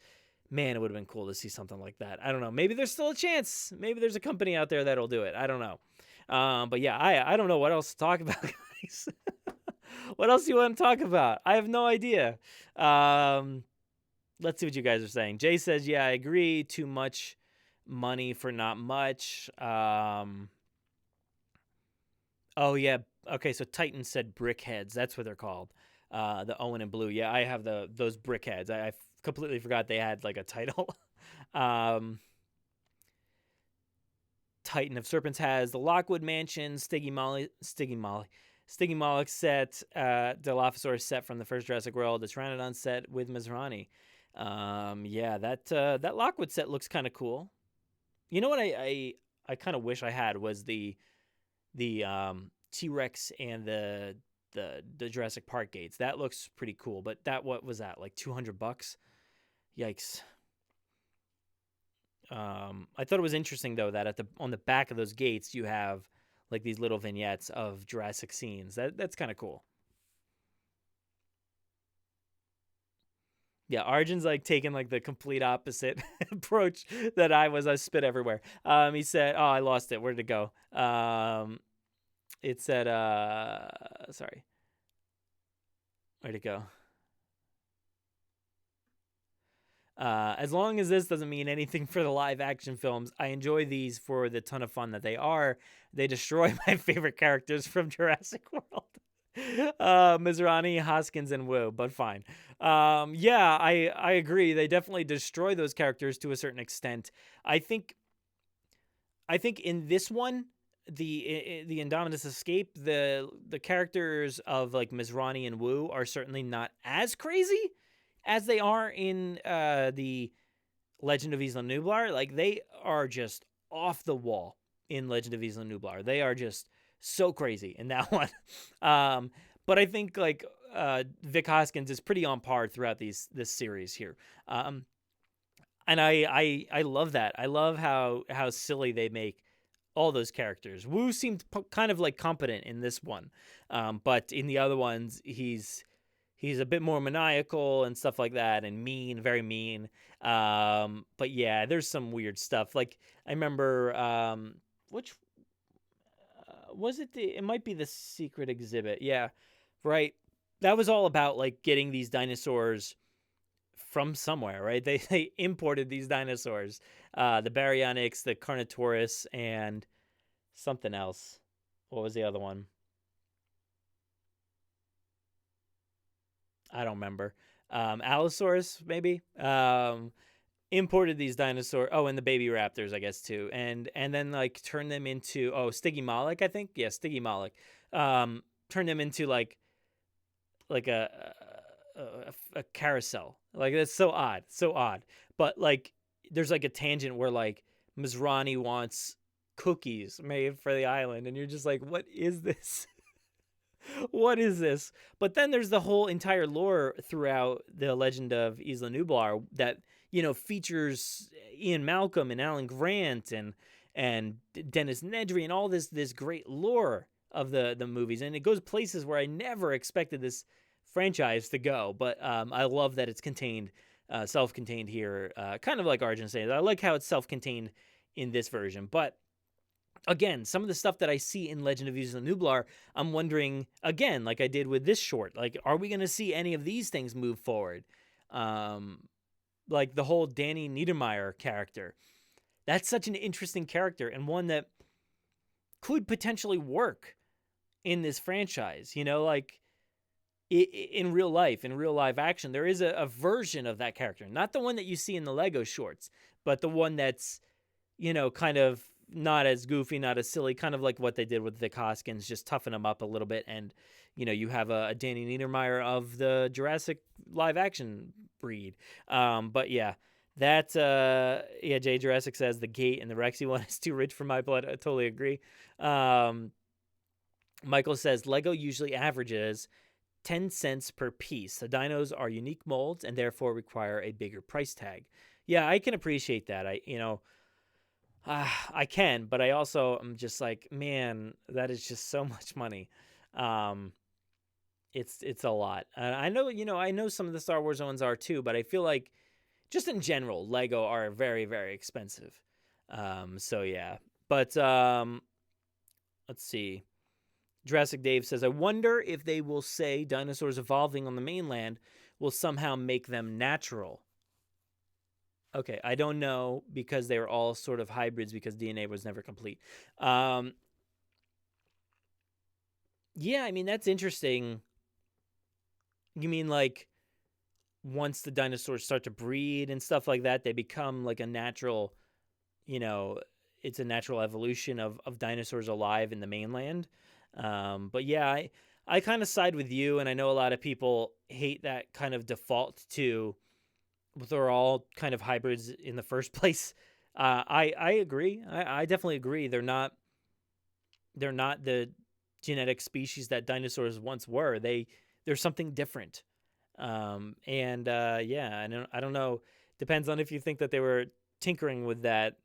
man, it would have been cool to see something like that. I don't know. Maybe there's still a chance. Maybe there's a company out there that'll do it. I don't know. But yeah, I don't know what else to talk about, guys. What else do you want to talk about? I have no idea. Let's see what you guys are saying. Jay says, yeah, I agree. Too much money for not much. Oh, yeah. Okay, so Titan said brickheads. That's what they're called. The Owen and Blue. Yeah, I have those brickheads. I completely forgot they had like a title. Titan of Serpents has the Lockwood Mansion, Stiggy Moloch set, Dilophosaurus set from the first Jurassic World, the Pteranodon set with Mizrani. Yeah, that Lockwood set looks kind of cool. You know what I kind of wish I had was the T-Rex and the Jurassic Park gates. That looks pretty cool, but what was that, like $200? Yikes. I thought it was interesting though that on the back of those gates you have like these little vignettes of Jurassic scenes. That's kind of cool. Yeah, Arjun's like taking like the complete opposite approach that I was. I spit everywhere. He said, "Oh, I lost it. Where did it go?" It said, sorry. Where'd it go? As long as this doesn't mean anything for the live action films, I enjoy these for the ton of fun that they are. They destroy my favorite characters from Jurassic World. Mizrani, Hoskins, and Wu, but fine. Yeah, I agree. They definitely destroy those characters to a certain extent. I think in this one, the Indominus Escape, the characters of like Mizrani and Wu are certainly not as crazy as they are in the Legend of Isla Nublar. Like, they are just off the wall in Legend of Isla Nublar. They are just so crazy in that one. But I think like Vic Hoskins is pretty on par throughout this series here. And I love that. I love how silly they make all those characters. Wu seemed kind of like competent in this one, but in the other ones, he's a bit more maniacal and stuff like that, and mean, very mean. But yeah, there's some weird stuff. Like I remember, which was it? It might be the secret exhibit. Yeah, right. That was all about like getting these dinosaurs from somewhere, right? They imported these dinosaurs, the Baryonyx, the Carnotaurus, and something else. What was the other one? I don't remember. Allosaurus, maybe. Imported these dinosaurs. Oh, and the baby raptors, I guess too. And then like turned them into Stygimoloch, I think. Yeah, Stygimoloch. Turned them into like a carousel. Like that's so odd, so odd. But like there's like a tangent where like Mizrani wants cookies made for the island, and you're just like, what is this? What is this? But then there's the whole entire lore throughout the Legend of Isla Nublar that features Ian Malcolm and Alan Grant and Dennis Nedry and all this great lore of the movies, and it goes places where I never expected this franchise to go. But I love that it's contained, self-contained here, kind of like Arjun says. I like how it's self-contained in this version, but again, some of the stuff that I see in Legend of Isla Nublar, I'm wondering, again, like I did with this short, like, are we going to see any of these things move forward? Like the whole Danny Niedermeyer character. That's such an interesting character and one that could potentially work in this franchise. Like in real life, in real live action, there is a version of that character. Not the one that you see in the Lego shorts, but the one that's, kind of not as goofy, not as silly, kind of like what they did with Vic Hoskins, just toughen him up a little bit. And, you have a Danny Niedermeyer of the Jurassic live action breed. But yeah, Jay Jurassic says the Gate and the Rexy one is too rich for my blood. I totally agree. Michael says Lego usually averages 10 cents per piece. The dinos are unique molds and therefore require a bigger price tag. Yeah, I can appreciate that. I can, but I also am just like, man, that is just so much money. It's a lot. I know, I know some of the Star Wars ones are too, but I feel like just in general, Lego are very, very expensive. So yeah, but let's see. Jurassic Dave says, I wonder if they will say dinosaurs evolving on the mainland will somehow make them natural. Okay, I don't know because they were all sort of hybrids because DNA was never complete. Yeah, I mean, that's interesting. You mean like once the dinosaurs start to breed and stuff like that, they become like a natural, it's a natural evolution of dinosaurs alive in the mainland. But yeah, I kind of side with you, and I know a lot of people hate that kind of default to they're all kind of hybrids in the first place. I agree. I definitely agree. They're not the genetic species that dinosaurs once were. They're something different. Yeah, I don't know. Depends on if you think that they were tinkering with that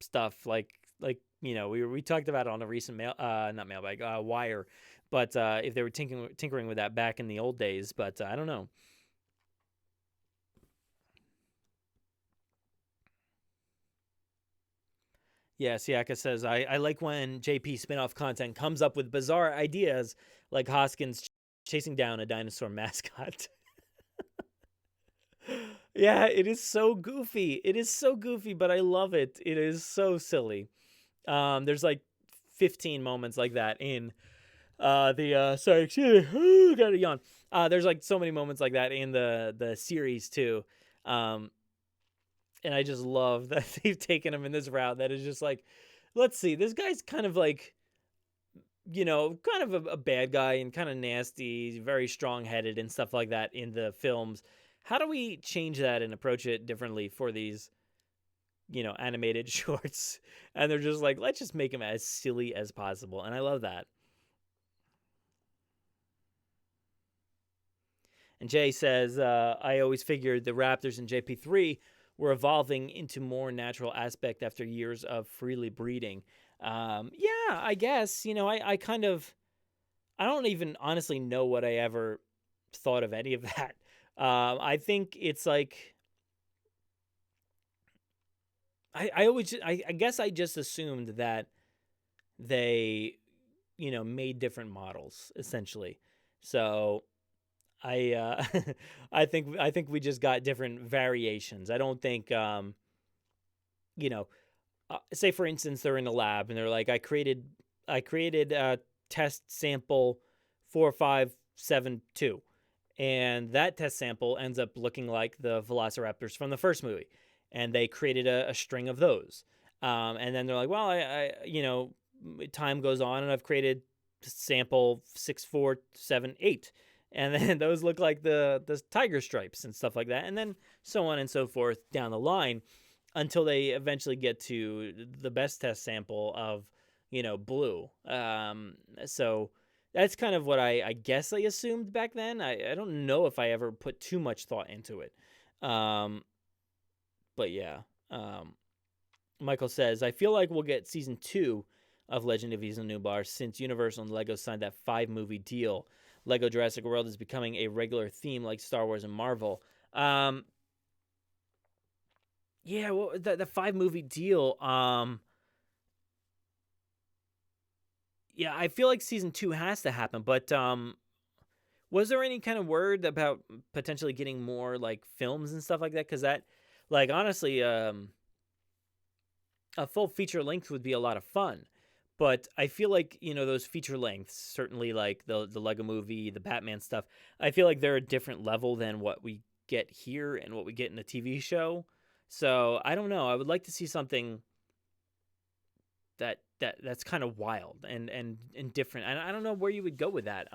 stuff, like we talked about it on a recent Wire, but if they were tinkering with that back in the old days, but I don't know. Yeah, Siaka says, I like when JP spin-off content comes up with bizarre ideas like Hoskins chasing down a dinosaur mascot. Yeah, it is so goofy. It is so goofy, but I love it. It is so silly. There's like 15 moments like that in sorry, excuse me, got a yawn. There's like so many moments like that in the series too. And I just love that they've taken him in this route that is just like, let's see, this guy's kind of like, kind of a bad guy and kind of nasty, very strong-headed and stuff like that in the films. How do we change that and approach it differently for these, animated shorts? And they're just like, let's just make him as silly as possible. And I love that. And Jay says, I always figured the Raptors in JP3 were evolving into more natural aspect after years of freely breeding. Yeah, I guess, I kind of, I don't even honestly know what I ever thought of any of that. I think it's like, I guess I just assumed that they, made different models essentially. So I think we just got different variations. I don't think, you know, say for instance they're in a lab and they're like, I created a test sample 4572, and that test sample ends up looking like the velociraptors from the first movie, and they created a string of those. And then they're like, well, time goes on and I've created sample 6478, and then those look like the tiger stripes and stuff like that, and then so on and so forth down the line until they eventually get to the best test sample of, blue. So that's kind of what I guess I assumed back then. I don't know if I ever put too much thought into it. Um, but yeah. Michael says, I feel like we'll get season 2 of Legend of Nublar since Universal and Lego signed that 5-movie deal. Lego Jurassic World is becoming a regular theme like Star Wars and Marvel. Yeah, well, the 5-movie deal. Yeah, I feel like season 2 has to happen, but was there any kind of word about potentially getting more like films and stuff like that? Because that, like, honestly, a full feature length would be a lot of fun. But I feel like, those feature lengths, certainly like the Lego movie, the Batman stuff, I feel like they're a different level than what we get here and what we get in the TV show. So I don't know. I would like to see something that's kind of wild and different. And I don't know where you would go with that.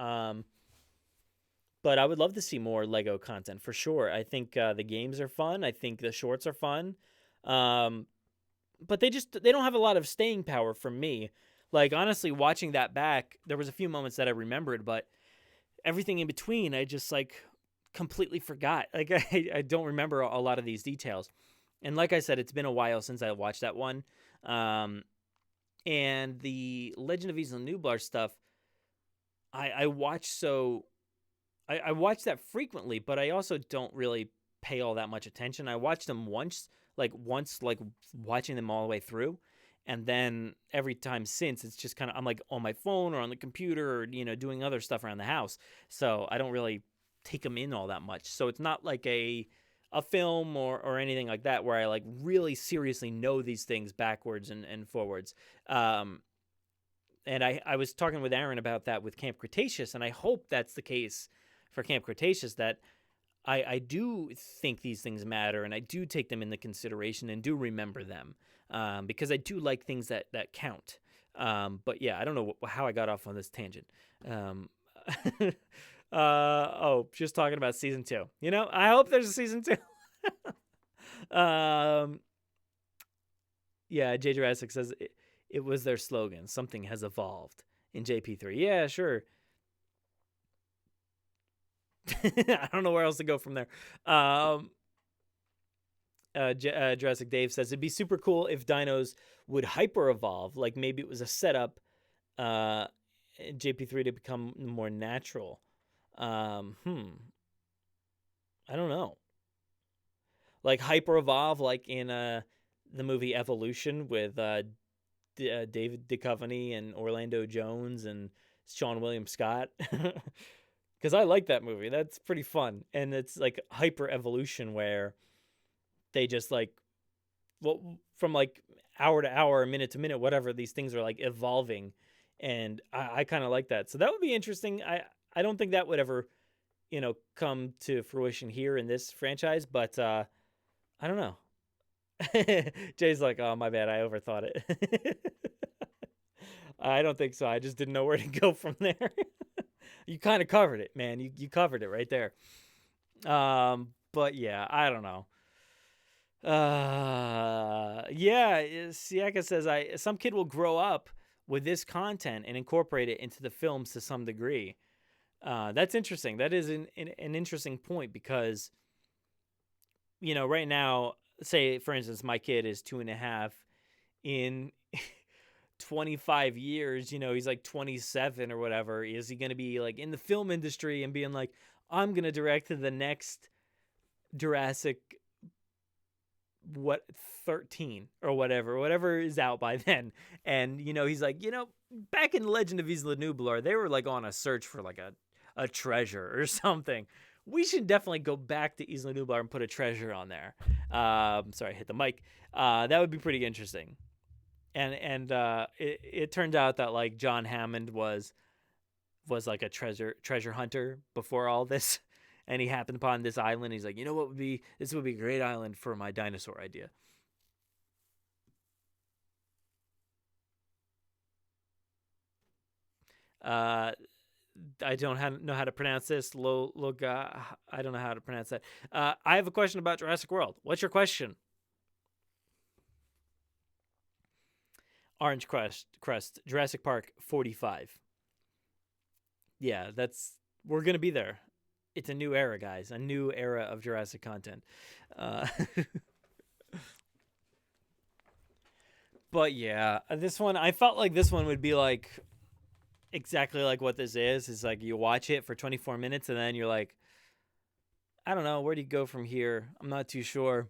But I would love to see more Lego content for sure. I think the games are fun. I think the shorts are fun. But they don't have a lot of staying power for me. Like, honestly, watching that back, there was a few moments that I remembered, but everything in between, I just like completely forgot. Like, I don't remember a lot of these details. And like I said, it's been a while since I watched that one. And the Legend of Isla Nublar stuff, I watch I watch that frequently, but I also don't really pay all that much attention. I watched them once, like watching them all the way through. And then every time since, it's just kind of, I'm like on my phone or on the computer or, doing other stuff around the house. So I don't really take them in all that much. So it's not like a film or anything like that where I like really seriously know these things backwards and forwards. And I was talking with Aaron about that with Camp Cretaceous, and I hope that's the case for Camp Cretaceous, that I do think these things matter and I do take them into consideration and do remember them, because I do like things that count. But yeah, I don't know how I got off on this tangent. Just talking about season 2. I hope there's a season 2. Yeah, J Jurassic says it was their slogan. Something has evolved in JP3. Yeah, sure. I don't know where else to go from there. Jurassic Dave says it'd be super cool if dinos would hyper evolve. Like maybe it was a setup in JP3 to become more natural. I don't know. Like hyper evolve, like in the movie Evolution with David Duchovny and Orlando Jones and Sean William Scott. Because I like that movie. That's pretty fun. And it's like hyper evolution where they just like, well, from like hour to hour, minute to minute, whatever, these things are like evolving. And I kind of like that. So that would be interesting. I don't think that would ever, come to fruition here in this franchise, but I don't know. Jay's like, oh, my bad. I overthought it. I don't think so. I just didn't know where to go from there. You kind of covered it, man. You covered it right there. But yeah, I don't know. Yeah, Siaka says some kid will grow up with this content and incorporate it into the films to some degree. That's interesting. That is an interesting point because, right now, say for instance, my kid is 2.5. In 25 years, he's like 27 or whatever, is he going to be like in the film industry and being like, I'm going to direct the next Jurassic, what, 13 or whatever is out by then. And, he's like, back in Legend of Isla Nublar, they were like on a search for like a treasure or something. We should definitely go back to Isla Nublar and put a treasure on there. Sorry, I hit the mic. That would be pretty interesting. And it turned out that like John Hammond was like a treasure hunter before all this, and he happened upon this island. He's like, this would be a great island for my dinosaur idea. I don't know how to pronounce this. I don't know how to pronounce that. I have a question about Jurassic World. What's your question? Orange Crust, Jurassic Park 45. Yeah, we're gonna be there. It's a new era, guys. A new era of Jurassic content. But yeah, this one, I felt like this one would be like exactly like what this is. It's like you watch it for 24 minutes and then you're like, I don't know, where do you go from here? I'm not too sure.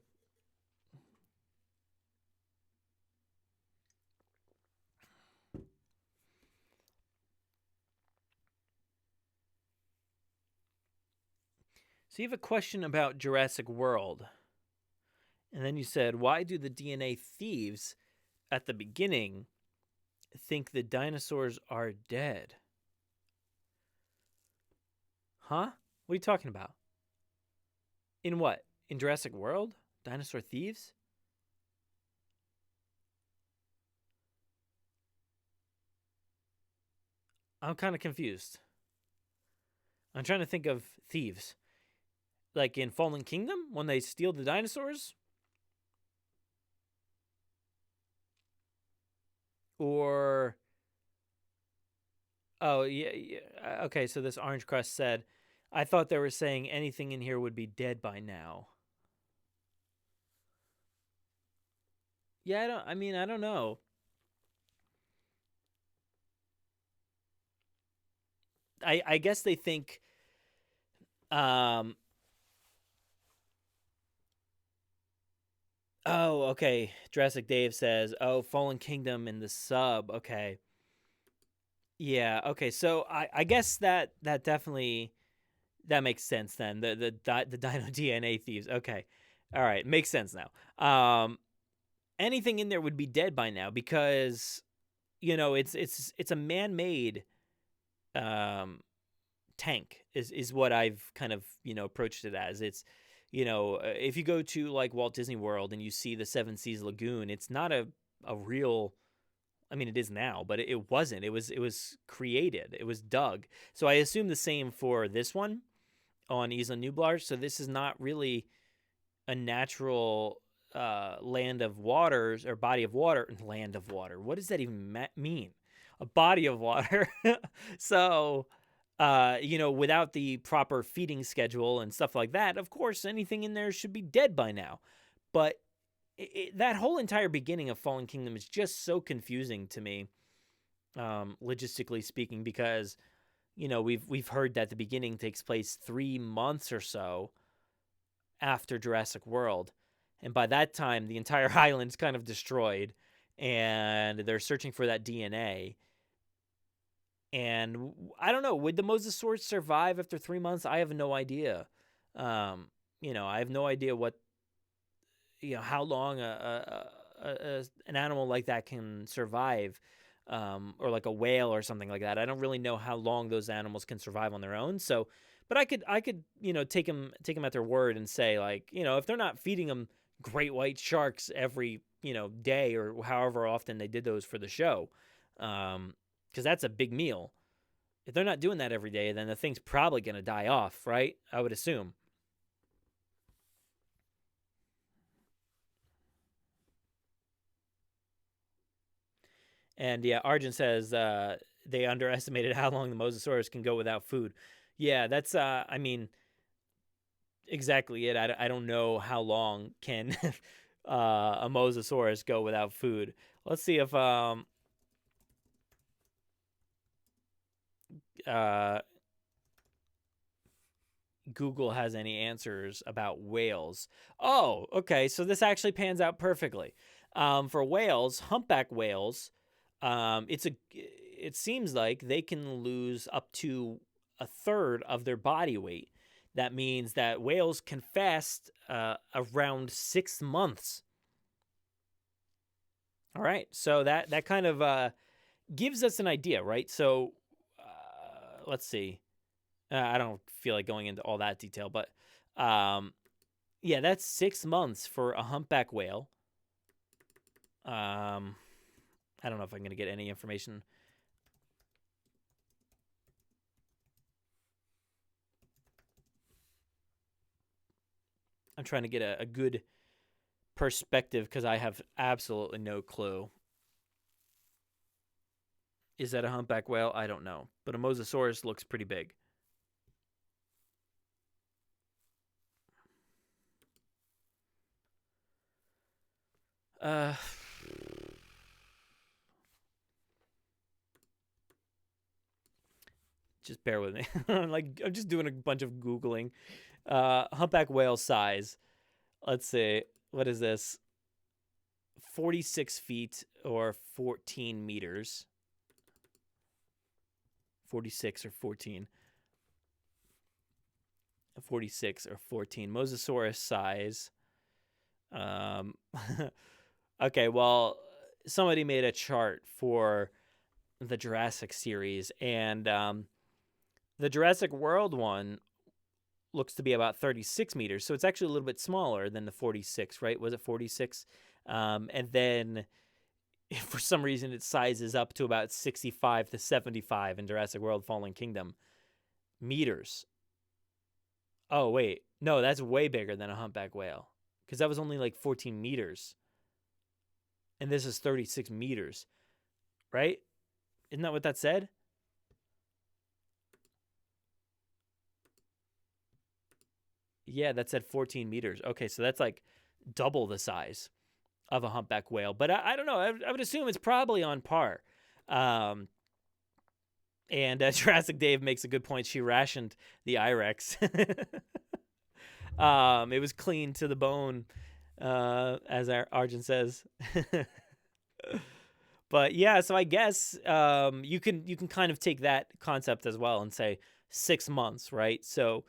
So you have a question about Jurassic World. And then you said, why do the DNA thieves at the beginning think the dinosaurs are dead? Huh? What are you talking about? In what? In Jurassic World? Dinosaur thieves? I'm kind of confused. I'm trying to think of thieves. Like in Fallen Kingdom, when they steal the dinosaurs? Or... Oh, yeah. Okay, so this Orange Crust said, I thought they were saying anything in here would be dead by now. Yeah, I don't know. I guess they think oh, okay. Jurassic Dave says, "Oh, Fallen Kingdom in the sub." Okay. Yeah, okay. So I guess that definitely that makes sense then. The Dino DNA thieves. Okay. All right, makes sense now. Anything in there would be dead by now because it's a man-made tank is what I've kind of approached it as. It's if you go to like Walt Disney World and you see the Seven Seas Lagoon, it's not a real. I mean, it is now, but it wasn't. It was created. It was dug. So I assume the same for this one on Isla Nublar. So this is not really a natural land of waters or body of water. Land of water. What does that even mean? A body of water. So, without the proper feeding schedule and stuff like that, of course, anything in there should be dead by now. But that whole entire beginning of Fallen Kingdom is just so confusing to me, logistically speaking, because we've heard that the beginning takes place 3 months or so after Jurassic World, and by that time the entire island's kind of destroyed, and they're searching for that DNA. And I don't know, would the Mosasaurus survive after 3 months? I have no idea. I have no idea what how long an animal like that can survive, or like a whale or something like that. I don't really know how long those animals can survive on their own. So, but I could take them at their word and say, like, if they're not feeding them great white sharks every day or however often they did those for the show, because that's a big meal. If they're not doing that every day, then the thing's probably gonna die off, right? I would assume. And yeah, Arjun says they underestimated how long the Mosasaurus can go without food. Yeah, that's I mean, exactly it. I don't know how long can a Mosasaurus go without food. Let's see if Google has any answers about whales. Oh, okay. So this actually pans out perfectly. For whales, humpback whales, it seems like they can lose up to a third of their body weight. That means that whales can fast around 6 months. All right, so that kind of gives us an idea, right? So let's see. I don't feel like going into all that detail, but yeah, that's 6 months for a humpback whale. I don't know if I'm going to get any information. I'm trying to get a good perspective because I have absolutely no clue. Is that a humpback whale? I don't know. But a mosasaurus looks pretty big. Just bear with me. I'm just doing a bunch of Googling. Humpback whale size. Let's see. What is this? 46 feet or 14 meters. 46 or 14. 46 or 14. Mosasaurus size. Okay, well, somebody made a chart for the Jurassic series, and the Jurassic World one looks to be about 36 meters, so it's actually a little bit smaller than the 46, right? Was it 46? And then if for some reason it sizes up to about 65 to 75 in Jurassic World Fallen Kingdom meters. Oh, wait. No, that's way bigger than a humpback whale because that was only like 14 meters. And this is 36 meters, right? Isn't that what that said? Yeah, that said 14 meters. Okay, so that's like double the size of a humpback whale. But I don't know. I would assume it's probably on par. And Jurassic Dave makes a good point. She rationed the Irex. It was clean to the bone, as Arjun says. But yeah, so I guess you can kind of take that concept as well and say 6 months, right? So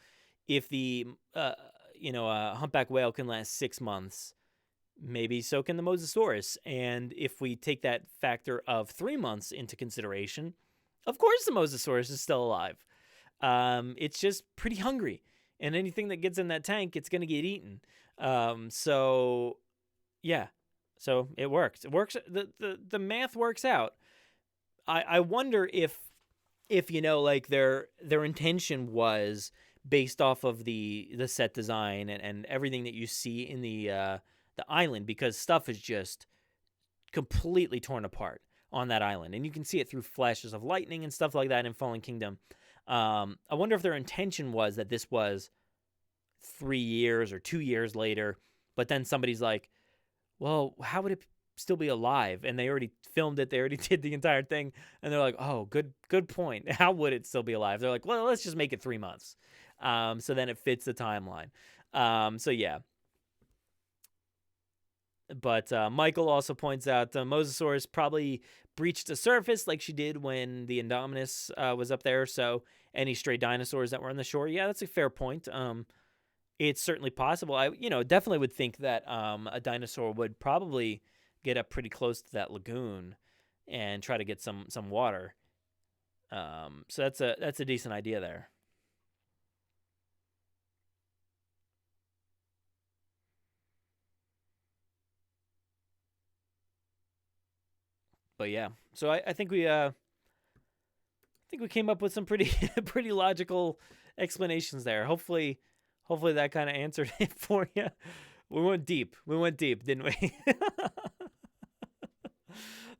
if the a humpback whale can last 6 months, maybe so can the mosasaurus. And if we take that factor of 3 months into consideration, of course the mosasaurus is still alive. It's just pretty hungry, and anything that gets in that tank, it's going to get eaten. So yeah, so it works. It works. The math works out. I wonder if like their intention was based off of the set design and everything that you see in the island, because stuff is just completely torn apart on that island, and you can see it through flashes of lightning and stuff like that in Fallen Kingdom. I wonder if their intention was that this was 3 years or 2 years later, but then somebody's like, well, how would it still be alive? And they already filmed it. They already did the entire thing. And they're like, oh, good point. How would it still be alive? They're like, well, let's just make it 3 months. So then it fits the timeline. So yeah. But Michael also points out Mosasaurus probably breached the surface like she did when the Indominus was up there. So any stray dinosaurs that were on the shore, yeah, that's a fair point. It's certainly possible. I definitely would think that a dinosaur would probably get up pretty close to that lagoon and try to get some water. So that's a decent idea there. But yeah, so I think we came up with some pretty pretty logical explanations there. Hopefully that kind of answered it for you. We went deep, didn't we?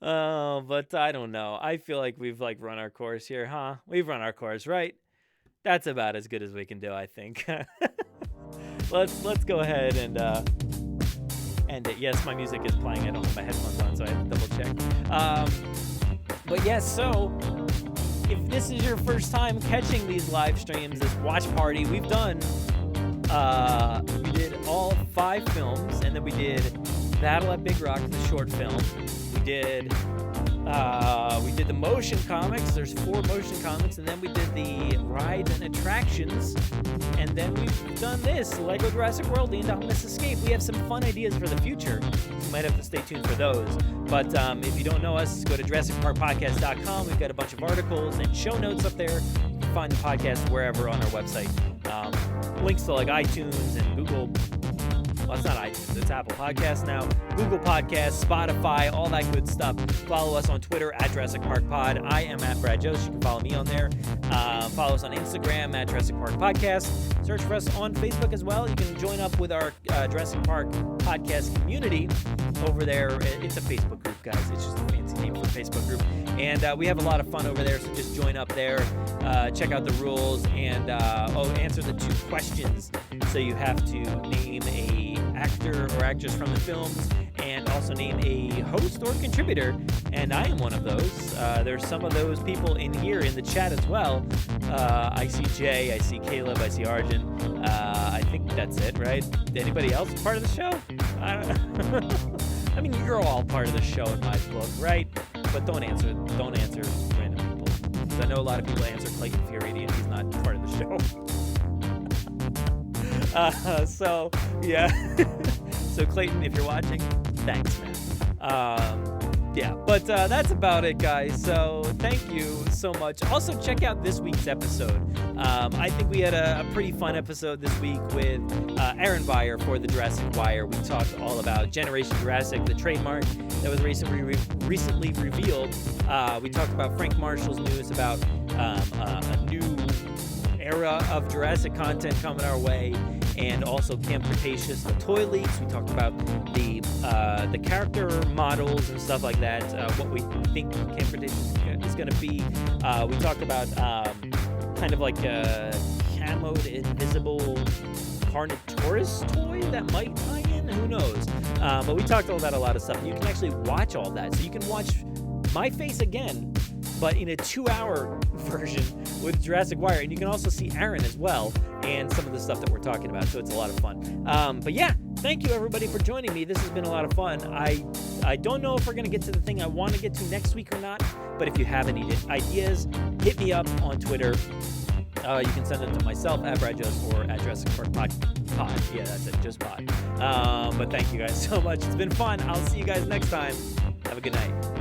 But I don't know. I feel like we've run our course here, huh? We've run our course, right? That's about as good as we can do, I think. Let's go ahead and end it. Yes, my music is playing. I don't have my headphones on, so I have to double check. But yes, so if this is your first time catching these live streams, this watch party, we did all 5 films, and then we did Battle at Big Rock, the short film. We did the motion comics. There's 4 motion comics, and then we did the rides and attractions, and then we've done this Lego Jurassic World: The Indominus Escape. We have some fun ideas for the future. You might have to stay tuned for those. But if you don't know us, go to JurassicParkPodcast.com. We've got a bunch of articles and show notes up there. You can find the podcast wherever on our website. Links to like iTunes and Google. Well, it's not iTunes, it's Apple Podcasts now. Google Podcasts, Spotify, all that good stuff. Follow us on Twitter at Jurassic Park Pod. I am at Brad Jost. You can follow me on there. Follow us on Instagram at Jurassic Park Podcast. Search for us on Facebook as well. You can join up with our Jurassic Park Podcast community over there. It's a Facebook group, guys. It's just a fancy name for a Facebook group. And we have a lot of fun over there, so just join up there. Check out the rules and answer the 2 questions. So you have to name a actor or actress from the films and also name a host or contributor, and I am one of those. There's some of those people in here in the chat as well. I see Jay, I see Caleb, I see Arjun. I think that's it, right? Anybody else part of the show? I mean, you're all part of the show in my book, right? But don't answer random people. Because I know a lot of people answer Clayton Fury and he's not part of the show. So yeah. So Clayton, if you're watching, thanks, man. But that's about it, guys. So thank you so much. Also, check out this week's episode. I think we had a pretty fun episode this week with Aaron Beyer for the Jurassic Wire. We talked all about Generation Jurassic, the trademark that was recently revealed. We talked about Frank Marshall's news about a new era of Jurassic content coming our way, and also Camp Cretaceous, the toy leaks. We talked about the character models and stuff like that, what we think Camp Cretaceous is going to be. We talked about kind of like a camoed invisible Carnotaurus toy that might tie in, who knows. But we talked about a lot of stuff. You can actually watch all that. So you can watch my face again, but in a 2-hour version with Jurassic Wire. And you can also see Aaron as well and some of the stuff that we're talking about. So it's a lot of fun. But yeah, thank you everybody for joining me. This has been a lot of fun. I don't know if we're going to get to the thing I want to get to next week or not, but if you have any ideas, hit me up on Twitter. You can send them to myself at Brad Jost or at Jurassic Park Pod. Yeah, that's it, just Pod. But thank you guys so much. It's been fun. I'll see you guys next time. Have a good night.